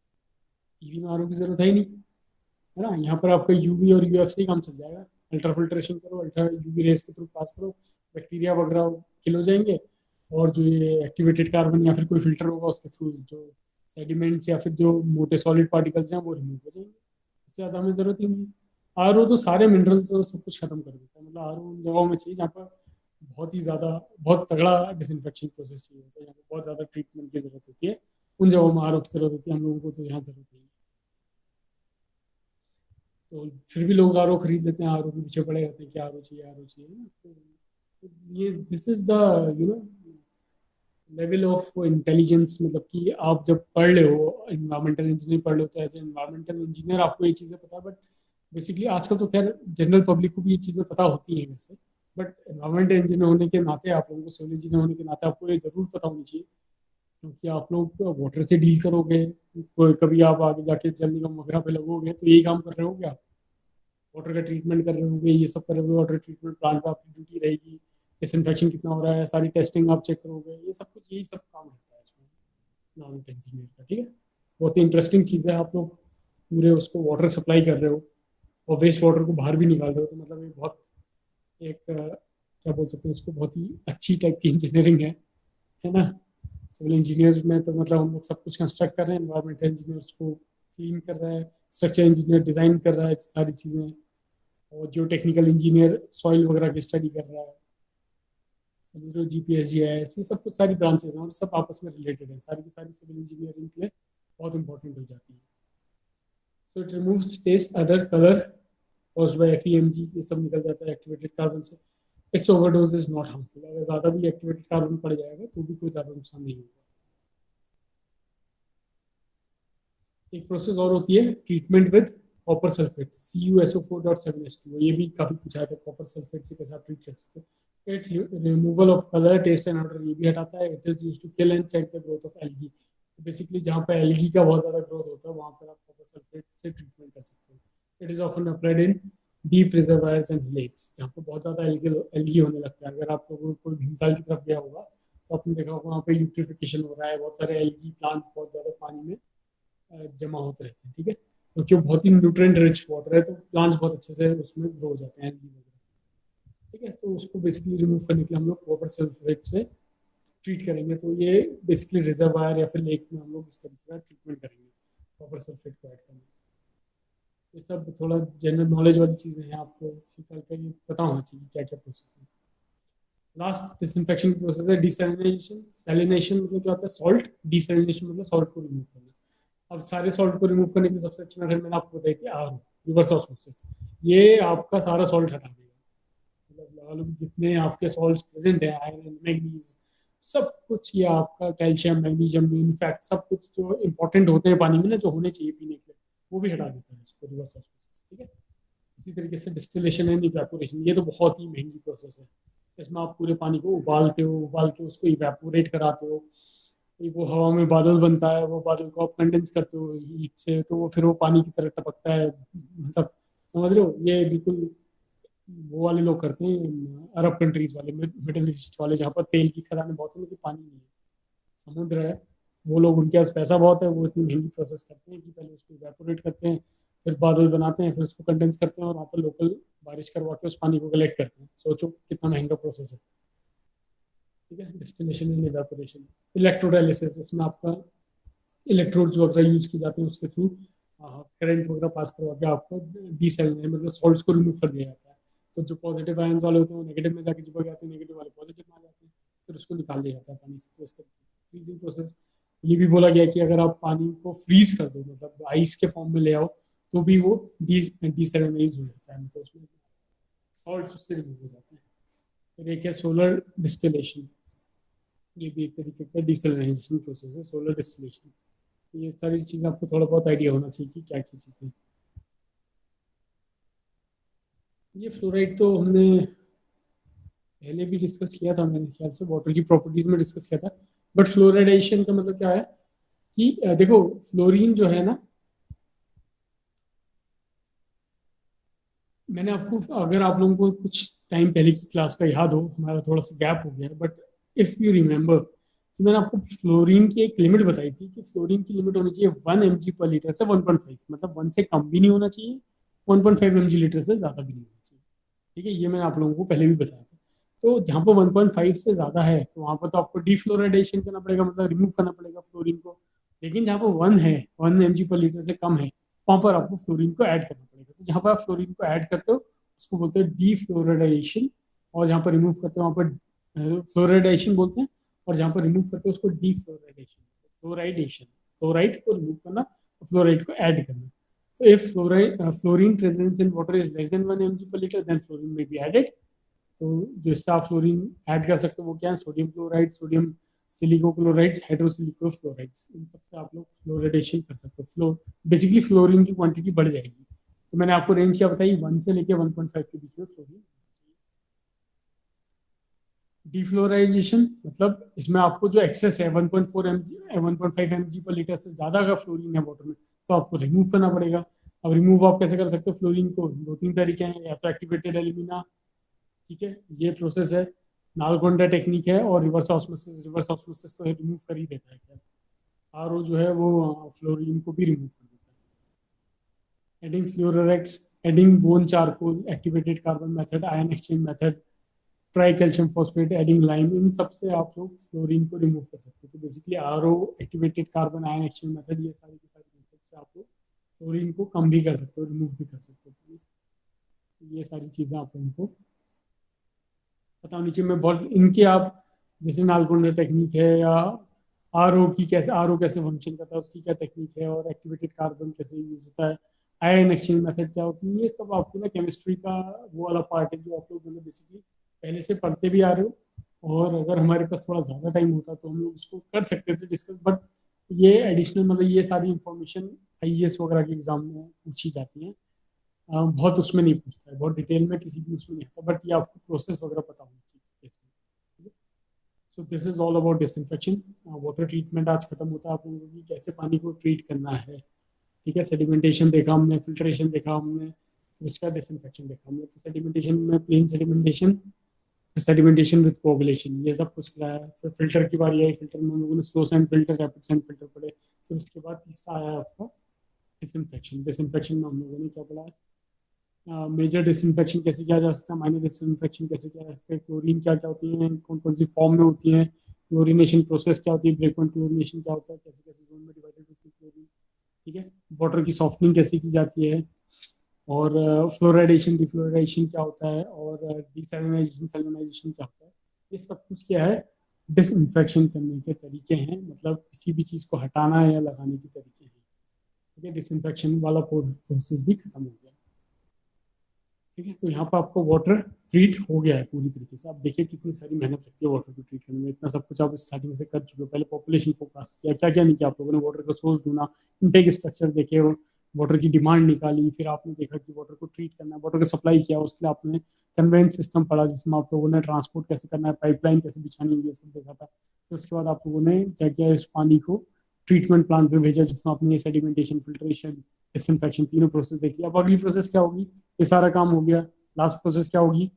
टीवी में आरओ की जरूरत है ही नहीं, है ना. यहाँ पर आपका यूवी और यूएफ से ही काम चल जाएगा. अल्ट्रा फिल्ट्रेशन करो, अल्ट्रा यूवी रेस के थ्रू पास करो, बैक्टीरिया वगैरह किल हो जाएंगे, और जो ये एक्टिवेटेड कार्बन या फिर कोई फिल्टर होगा उसके थ्रू जो सेडिमेंट्स या फिर जो मोटे सॉलिड पार्टिकल्स हैं वो रिमूव हो जाएंगे. इससे ज़्यादा हमें ज़रूरत ही नहीं है. आरओ तो सारे मिनरल्स और सब कुछ खत्म कर देता है. मतलब आरओ उन जगहों में चाहिए जहाँ पर बहुत ही ज़्यादा, बहुत तगड़ा डिसइंफेक्शन प्रोसेस चाहिए होता है, यहाँ पर बहुत ज़्यादा ट्रीटमेंट की ज़रूरत होती है. उन जगहों में आरओ की ज़रूरत होती है, हम लोगों को तो यहाँ ज़रूरत नहीं है. तो फिर भी लोग आरओ खरीद लेते हैं, आरओ के पीछे पड़े रहते हैं कि आरओ चाहिए, आरओ चाहिए ना. तो ये this is the level of intelligence. मतलब कि आप जब पढ़ रहे हो, इन्वायरमेंटल इंजीनियरिंग पढ़ रहे हो, तो एज ए इन्वायरमेंटल इंजीनियर आपको ये चीज़ें पता है. बट बेसिकली आजकल तो खैर जनरल पब्लिक को भी ये चीज़ें पता होती हैं वैसे, बट इन्वायरमेंटल इंजीनियर होने के नाते, आप लोगों को सिविल इंजीनियर होने के नाते आपको ये ज़रूर पता होनी चाहिए, क्योंकि आप लोग वाटर से डील करोगे. कोई कभी आप आगे जाके जल निगम वगैरह पे लगोगे तो यही काम कर रहे होगे आप, वाटर का ट्रीटमेंट कर रहे होंगे, ये सब कर रहे होंगे. वाटर ट्रीटमेंट प्लांट पे आपकी ड्यूटी रहेगी, डिसइंफेक्शन कितना हो रहा है, सारी टेस्टिंग आप चेक करोगे. ये सब कुछ, यही सब काम रहता है इसमें इन्वायरमेंटल इंजीनियर का. ठीक है, बहुत ही इंटरेस्टिंग चीज़ है. आप लोग पूरे उसको वाटर सप्लाई कर रहे हो और वेस्ट वाटर को बाहर भी निकाल रहे हो, तो मतलब ये बहुत एक क्या बोल सकते हैं उसको, बहुत ही अच्छी टाइप की इंजीनियरिंग है ना. सिविल इंजीनियर में तो मतलब हम लोग सब कुछ कंस्ट्रक्ट कर रहे हैं, एनवायरमेंटल इंजीनियर उसको क्लीन कर रहा है, स्ट्रक्चर इंजीनियर डिज़ाइन कर रहा है सारी चीज़ें, और जो टेक्निकल इंजीनियर सॉइल वगैरह की स्टडी कर रहा है. समझ लो जीपीएस, जीआईएस, ये सब कुछ सारी ब्रांचेस हैं और सब आपस में रिलेटेड है. सारी की सारी सिविल इंजीनियरिंग के लिए बहुत इंपॉर्टेंट हो जाती है. So it removes taste, other, colour caused by FEMG, ये सब निकल जाता है एक्टिवेटेड कार्बन से. Its overdose is not harmful. अगर ज़्यादा भी एक्टिवेटेड कार्बन पड़ जाएगा तो भी कोई ज़्यादा नुकसान नहीं होगा. एक प्रोसेस और होती है treatment with copper sulphate, CuSO4.7H2. ये भी काफ़ी पूछा था, कॉपर सल्फेट से कैसे आप ट्रीट कर सकते हो. It removal of colour, taste and odour, ये भी हटाता है. It is used to kill and check the growth of algae. Basically जहाँ पे एल्गी का बहुत ज़्यादा ग्रोथ होता है वहाँ पर आप कॉपर सल्फेट से ट्रीटमेंट कर सकते हो. It is often applied in deep reservoirs and lakes, जहाँ पर बहुत ज़्यादा एल्गी होने लगता है. अगर आप लोगों को भीमताल की तरफ गया होगा तो आपने देखा होगा वहाँ पे यूट्रिफिकेशन हो रहा है, बहुत सारे एल्गी प्लांट्स बहुत ज़्यादा पानी में जमा होते रहते हैं. ठीक है, क्योंकि वो बहुत ही न्यूट्रिएंट रिच वाटर है, तो प्लांट्स बहुत अच्छे से उसमें ग्रो हो जाते हैं एल्गी वगैरह. ठीक है, तो उसको बेसिकली रिमूव करने के लिए हम लोग कॉपर सल्फेट से ट्रीट करेंगे. तो ये बेसिकली रिजर्वायर या फिर लेक में हम लोग इस तरीके का ट्रीटमेंट करेंगे कॉपर सल्फेट को ऐड करने. ये सब थोड़ा जनरल नॉलेज वाली चीज़ें हैं, आपको हल्का ये पता होना चाहिए क्या क्या प्रोसेस है. लास्ट डिसइंफेक्शन प्रोसेस है डिसैलिनेशन. सैलिनेशन मतलब क्या होता है? सॉल्ट. डिसैलिनेशन मतलब सॉल्ट को रिमूव करना. अब सारे सॉल्ट को रिमूव करने की सबसे अच्छी मेथड मैंने आपको बताई थी, आरओ, रिवर्स ऑस्मोसिस. ये आपका सारा सॉल्ट हटा देगा. मतलब वालों में जितने आपके सॉल्ट्स प्रेजेंट है, आयरन, मैग्नीज, सब कुछ, ये आपका कैल्शियम, मैग्नीशियम, इनफैक्ट सब कुछ जो इंपॉर्टेंट होते हैं पानी में ना, जो होने चाहिए पीने के लिए, वो भी हटा देता है इसको, रिवर्स ऑस्मोसिस, ठीक है। इसी तरीके से डिस्टिलेशन एंड इवेपोरेशन, ये तो बहुत ही महंगी प्रोसेस है। इसमें आप पूरे पानी को उबालते हो, उबाल के उसको इवेपोरेट कराते हो, फिर वो हवा में बादल बनता है, वो बादल को आप कंडेंस करते हो हीट से, तो वो फिर वो पानी की तरह टपकता है, मतलब समझ रहे हो, ये बिल्कुल वो वाले लोग करते हैं, अरब कंट्रीज वाले, मिडिल ईस्ट वाले, जहाँ पर तेल की खदानें बहुत है लेकिन पानी नहीं है, समुद्र है। वो लोग, उनके पास पैसा बहुत है, वो इतनी महंगी प्रोसेस करते हैं कि पहले उसको इवेपोरेट करते हैं, फिर बादल बनाते हैं, फिर उसको कंडेंस करते हैं और वहाँ पर लोकल बारिश करवा के उस पानी को कलेक्ट करते हैं। सोचो कितना महंगा प्रोसेस है, ठीक है। Distillation and evaporation. इलेक्ट्रोडायलिसिस, इसमें आपका इलेक्ट्रोड जो वगैरह यूज की जाते हैं उसके थ्रू करंट वगैरह पास करवा के आपको डीसेलिनेट, मतलब सॉल्ट्स को रिमूव कर दिया जाता है। तो जो पॉजिटिव आयंस वाले होते हैं वो नेगेटिव में जाके चिपक जाते हैं, नेगेटिव वाले पॉजिटिव में आ जाते हैं, फिर उसको निकाल दिया जाता है पानी से। तो इस तरह फ्रीजिंग प्रोसेस, ये भी बोला गया कि अगर आप पानी को फ्रीज कर दो, मतलब आइस के फॉर्म में ले आओ, तो भी वो डीसेलिनाइज हो जाता है, मतलब उसमें सॉल्ट उससे रिमूव हो जाते हैं। फिर एक है सोलर डिस्टिलेशन, ये भी एक तरीके का डिसलिनेशन प्रोसेस है, सोलर डिस्टिलेशन। तो ये सारी चीज़ आपको थोड़ा बहुत आइडिया होना चाहिए कि क्या क्या चीज़ें। ये फ्लोराइड तो हमने पहले भी डिस्कस किया था, मेरे ख्याल से वाटर की प्रॉपर्टीज में डिस्कस किया था। बट फ्लोराइडेशन का मतलब क्या है कि देखो, फ्लोरीन जो है ना, मैंने आपको, अगर आप लोगों को कुछ टाइम पहले की क्लास का याद हो, हमारा थोड़ा सा गैप हो गया, बट इफ यू रिमेंबर, तो मैंने आपको फ्लोरीन की एक लिमिट बताई थी कि फ्लोरीन की लिमिट होनी चाहिए 1 mg/लीटर से 1.5, मतलब 1 से कम भी नहीं होना चाहिए, 1.5 mg/लीटर से ज़्यादा भी नहीं होना चाहिए, ठीक है। ये मैंने आप लोगों को पहले भी बताया था। तो जहाँ पर 1.5 से ज़्यादा है, तो वहाँ पर तो आपको डीफ्लोराइडेशन करना पड़ेगा, मतलब रिमूव करना पड़ेगा फ्लोरीन को। लेकिन जहाँ पर 1 है, 1 mg/लीटर से कम है, वहाँ पर आपको फ्लोरीन को ऐड करना पड़ेगा। तो जहाँ पर आप फ्लोरीन को ऐड करते हो उसको बोलते हैं डीफ्लोराइडेशन, और जहाँ पर रिमूव करते हो वहाँ पर फ्लोराइडेशन बोलते हैं, और जहाँ पर रिमूव करते हो उसको डीफ्लोराइडेशन। फ्लोराइडेशन, फ्लोराइड को रिमूव करना, फ्लोराइड को ऐड करना। So if fluorine presence in water is less than 1 mg/liter, then fluorine may be added. तो जो इससे आप फ्लोरीन ऐड कर सकते हो वो क्या है, sodium chloride, sodium silico chlorides, hydrosilico fluorides, इन सबसे आप लोग फ्लोरिडेशन कर सकते हो। बेसिकली फ्लोरीन की क्वांटिटी बढ़ जाएगी। तो मैंने आपको रेंज क्या बताई, 1 से लेके 1.5 के बीच में फ्लोरीन। डिफ्लोराइजेशन मतलब इसमें आपको जो एक्सेस है 1.4 mg 1.5 mg/लीटर से ज़्यादा अगर फ्लोरीन है वाटर में, तो आपको रिमूव करना पड़ेगा। अब रिमूव आप कैसे कर सकते हो फ्लोरीन को, दो तीन तरीके हैं, या तो एक्टिवेटेड एल्यूमिना, ठीक है, ये प्रोसेस है, नालकोंडा टेक्निक है, और रिवर्स ऑस्मोसिस। रिवर्स ऑस्मोसिस तो रिमूव कर ही देता है, आरओ जो है वो फ्लोरीन को भी रिमूव कर देता है। Adding fluorex, adding bone charcoal, activated carbon method, ion exchange method, tri calcium phosphate, adding lime, इन सबसे आप लोग फ्लोरीन को रिमूव कर सकते हो। तो basically RO, activated carbon, ion exchange method, ये सारी की सारी मेथड से आप लोग फ्लोरीन को कम भी कर सकते हो, रिमूव भी कर सकते हो। ये सारी चीज़ें आप लोगों को पता होनी चाहिए। मैं बहुत इनके आप, जैसे नालकोंडा टेक्निक है, या आरओ की कैसे, आरओ कैसे फंक्शन करता है उसकी क्या टेक्निक है, और एक्टिवेटेड कार्बन कैसे यूज होता है, आयन एक्सचेंज मेथड क्या होती है, ये सब आपको ना केमिस्ट्री का वो वाला पार्ट है जो आप लोग मतलब बेसिकली पहले से पढ़ते भी आ रहे हो। और अगर हमारे पास थोड़ा ज़्यादा टाइम होता तो हम लोग इसको कर सकते थे डिस्कस, बट ये एडिशनल, मतलब ये सारी इंफॉर्मेशन आईएएस वगैरह के एग्जाम में पूछी जाती है। बहुत उसमें नहीं पूछता है, बहुत डिटेल में किसी भी उसमें नहीं आता, बट ये आपको प्रोसेस वगैरह पता होना चाहिए कैसे। So this is all about disinfection. Water treatment आज खत्म होता है आप लोगों की, कैसे पानी को ट्रीट करना है, ठीक है। सेडिमेंटेशन देखा हमने, फिल्ट्रेशन देखा हमने, फिर उसका डिसइंफेक्शन देखा हमने। तो सेडिमेंटेशन में plain sedimentation, sedimentation with coagulation, ये सब कुछ कराया। फिर फिल्टर की बारी आई, फिल्टर में हम लोगों ने slow sand filter, rapid sand filter पढ़े। फिर उसके बाद तीसरा आया आपका डिसइंफेक्शन। डिसइंफेक्शन में हम लोगों ने क्या पढ़ा, मेजर डिसइंफेक्शन कैसे किया जा सकता है, माइनर डिसइंफेक्शन कैसे किया जा सकता है, क्लोरीन क्या क्या होती है, कौन कौन सी फॉर्म में होती है, क्लोरीनेशन प्रोसेस क्या होती है, ब्रेक पॉइंट क्लोरीनेशन क्या होता है, कैसे कैसे जोन में डिवाइडेड होती है क्लोरीन, ठीक है। वाटर की सॉफ्टनिंग कैसे की जाती है, और फ्लोराइडेशन डिफ्लोराइडेशन क्या होता है, और डिसैलिनाइजेशन सैलिनाइजेशन क्या होता है। ये सब कुछ क्या है, डिसइंफेक्शन करने के तरीके हैं, मतलब किसी भी चीज़ को हटाना या लगाने के तरीके हैं, ठीक है। डिसइंफेक्शन वाला प्रोसेस भी खत्म हो गया। ठीक है। तो यहाँ पर आपको वाटर ट्रीट हो गया है पूरी तरीके से। आप देखिए कितनी सारी मेहनत लगती है वाटर को ट्रीट करने में, इतना सब कुछ आप स्टार्टिंग से कर चुके हो। पहले पॉपुलेशन फोरकास्ट किया, क्या क्या नहीं किया आप लोगों ने, वाटर का सोर्स ढूंढा, इनटेक स्ट्रक्चर देखे, वाटर की डिमांड निकाली, फिर आपने देखा कि वाटर को ट्रीट करना है, वाटर का सप्लाई किया, उसके लिए आपने कन्वेंस सिस्टम पढ़ा जिसमें आप लोगों ने ट्रांसपोर्ट कैसे करना है, पाइपलाइन कैसे बिछानी है, ये सब देखा था। फिर उसके बाद आप लोगों ने क्या किया, इस पानी को ट्रीटमेंट प्लांट पे भेजा जिसमें आपने सेडिमेंटेशन, फिल्ट्रेशन, डिसइंफेक्शन तीनों प्रोसेस देख लिया। अब अगली प्रोसेस क्या होगी, ये सारा काम हो गया, लास्ट प्रोसेस क्या होगी,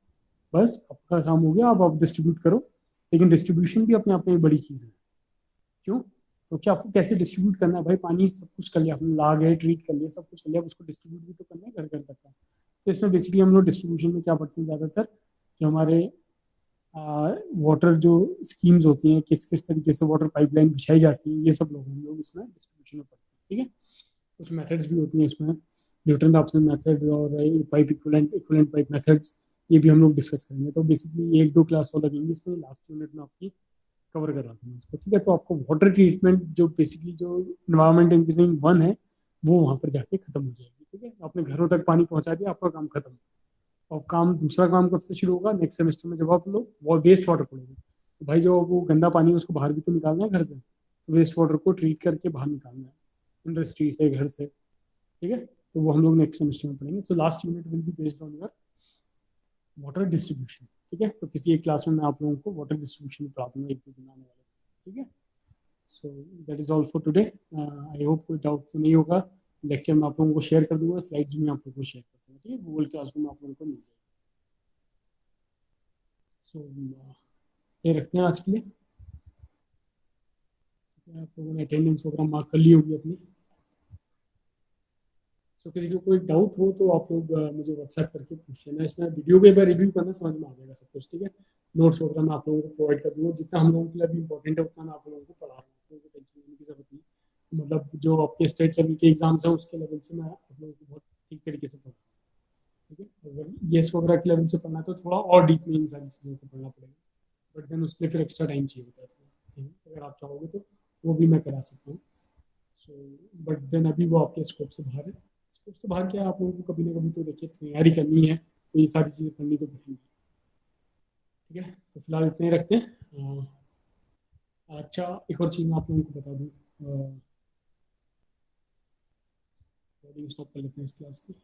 बस आपका काम हो गया, अब आप डिस्ट्रीब्यूट करो। लेकिन डिस्ट्रीब्यूशन भी अपने आप में एक बड़ी चीज़ है। क्यों? तो क्या आपको कैसे डिस्ट्रीब्यूट करना है भाई, पानी सब कुछ कर लिया आपने, ला गए, ट्रीट कर लिया, सब कुछ कर लिया, अब उसको डिस्ट्रीब्यूट भी तो करना है घर घर तक का। तो इसमें बेसिकली हम लोग डिस्ट्रीब्यूशन में क्या पढ़ते हैं ज़्यादातर, कि हमारे वाटर जो स्कीम्स होती हैं, किस किस तरीके से वाटर पाइपलाइन बिछाई जाती है, ये सब लोग हम लोग इसमें डिस्ट्रीब्यूशन में पढ़ते हैं। ठीक है। कुछ मेथड्स भी होती हैं इसमें, न्यूटन रॉप्सन मेथड और पाइप इक्विवेलेंट पाइप मेथड्स, ये भी हम लोग डिस्कस करेंगे। तो बेसिकली एक दो क्लास और लगेंगी इसमें, लास्ट यूनिट में आपकी कवर करा दूंगा इसको। ठीक है। तो आपको वाटर ट्रीटमेंट जो बेसिकली जो इन्वायरमेंट इंजीनियरिंग 1 है वो वहाँ पर जाके खत्म हो जाएगी। ठीक है। आपने घरों तक पानी पहुंचा दिया, आपका काम खत्म। और काम, दूसरा काम कब से शुरू होगा, नेक्स्ट सेमेस्टर में, जब आप लोग वो वेस्ट वाटर पढ़ोगे। तो भाई जो वो गंदा पानी है उसको बाहर भी तो निकालना है घर से, तो वेस्ट वाटर को ट्रीट करके बाहर निकालना है, इंडस्ट्री से, घर से। ठीक है। तो वो हम लोग नेक्स्ट सेमेस्टर में पढ़ेंगे। तो last unit will be based on your water distribution. ठीक है। तो किसी एक क्लास में मैं आप लोगों को वाटर डिस्ट्रीब्यूशन पढ़ा दूंगा एक दो दिन आने वाले। ठीक है। So that is all for today. I hope कोई डाउट तो नहीं होगा। लेक्चर में आप लोगों को शेयर कर दूंगा, स्लाइड्स में आप लोगों को शेयर कर दूंगा। ठीक है। गूगल क्लासरूम आप लोगों को मिल जाएगा। सो ये रखते हैं आज के लिए। आप लोगों ने अटेंडेंस वगैरह मार्क कर ली होगी अपनी। सो किसी को कोई डाउट हो तो आप लोग मुझे व्हाट्सएप करके पूछ लेना। इसमें वीडियो को एक बार रिव्यू करना, समझ में आ जाएगा सब कुछ। ठीक है। नोट्स वगैरह मैं आप लोगों को प्रोवाइड कर दूंगा, जितना हम लोगों के लिए अभी इंपॉर्टेंट है उतना मैं आप लोगों को पढ़ा रहा हूँ, आप लोगों को टेंशन लेने की जरूरत नहीं। मतलब जो आपके स्टेट लेवल के एग्जाम्स हैं उसके लेवल से मैं आप लोगों को बहुत ठीक तरीके से पढ़ा। ठीक है। अगर ईएस वगैरह के लेवल से पढ़ना है तो थोड़ा और डीप में इन सारी चीज़ों को पढ़ना पड़ेगा, बट देन उसके लिए फिर एक्स्ट्रा टाइम चाहिए होता है थोड़ा। अगर आप चाहोगे तो वो भी मैं करा सकता हूँ। सो बट देन अभी वो आपके स्कोप से बाहर है। स्कोप से बाहर क्या है, आप लोगों को कभी ना कभी तो देखिए तैयारी करनी है, तो ये सारी चीज़ें करनी तो पड़ेंगी। ठीक है। तो फिलहाल इतने ही रखते हैं। अच्छा, एक और चीज़ मैं आप लोगों को बता दूँ, रिकॉर्डिंग स्टॉप कर लेते हैं इस क्लास की।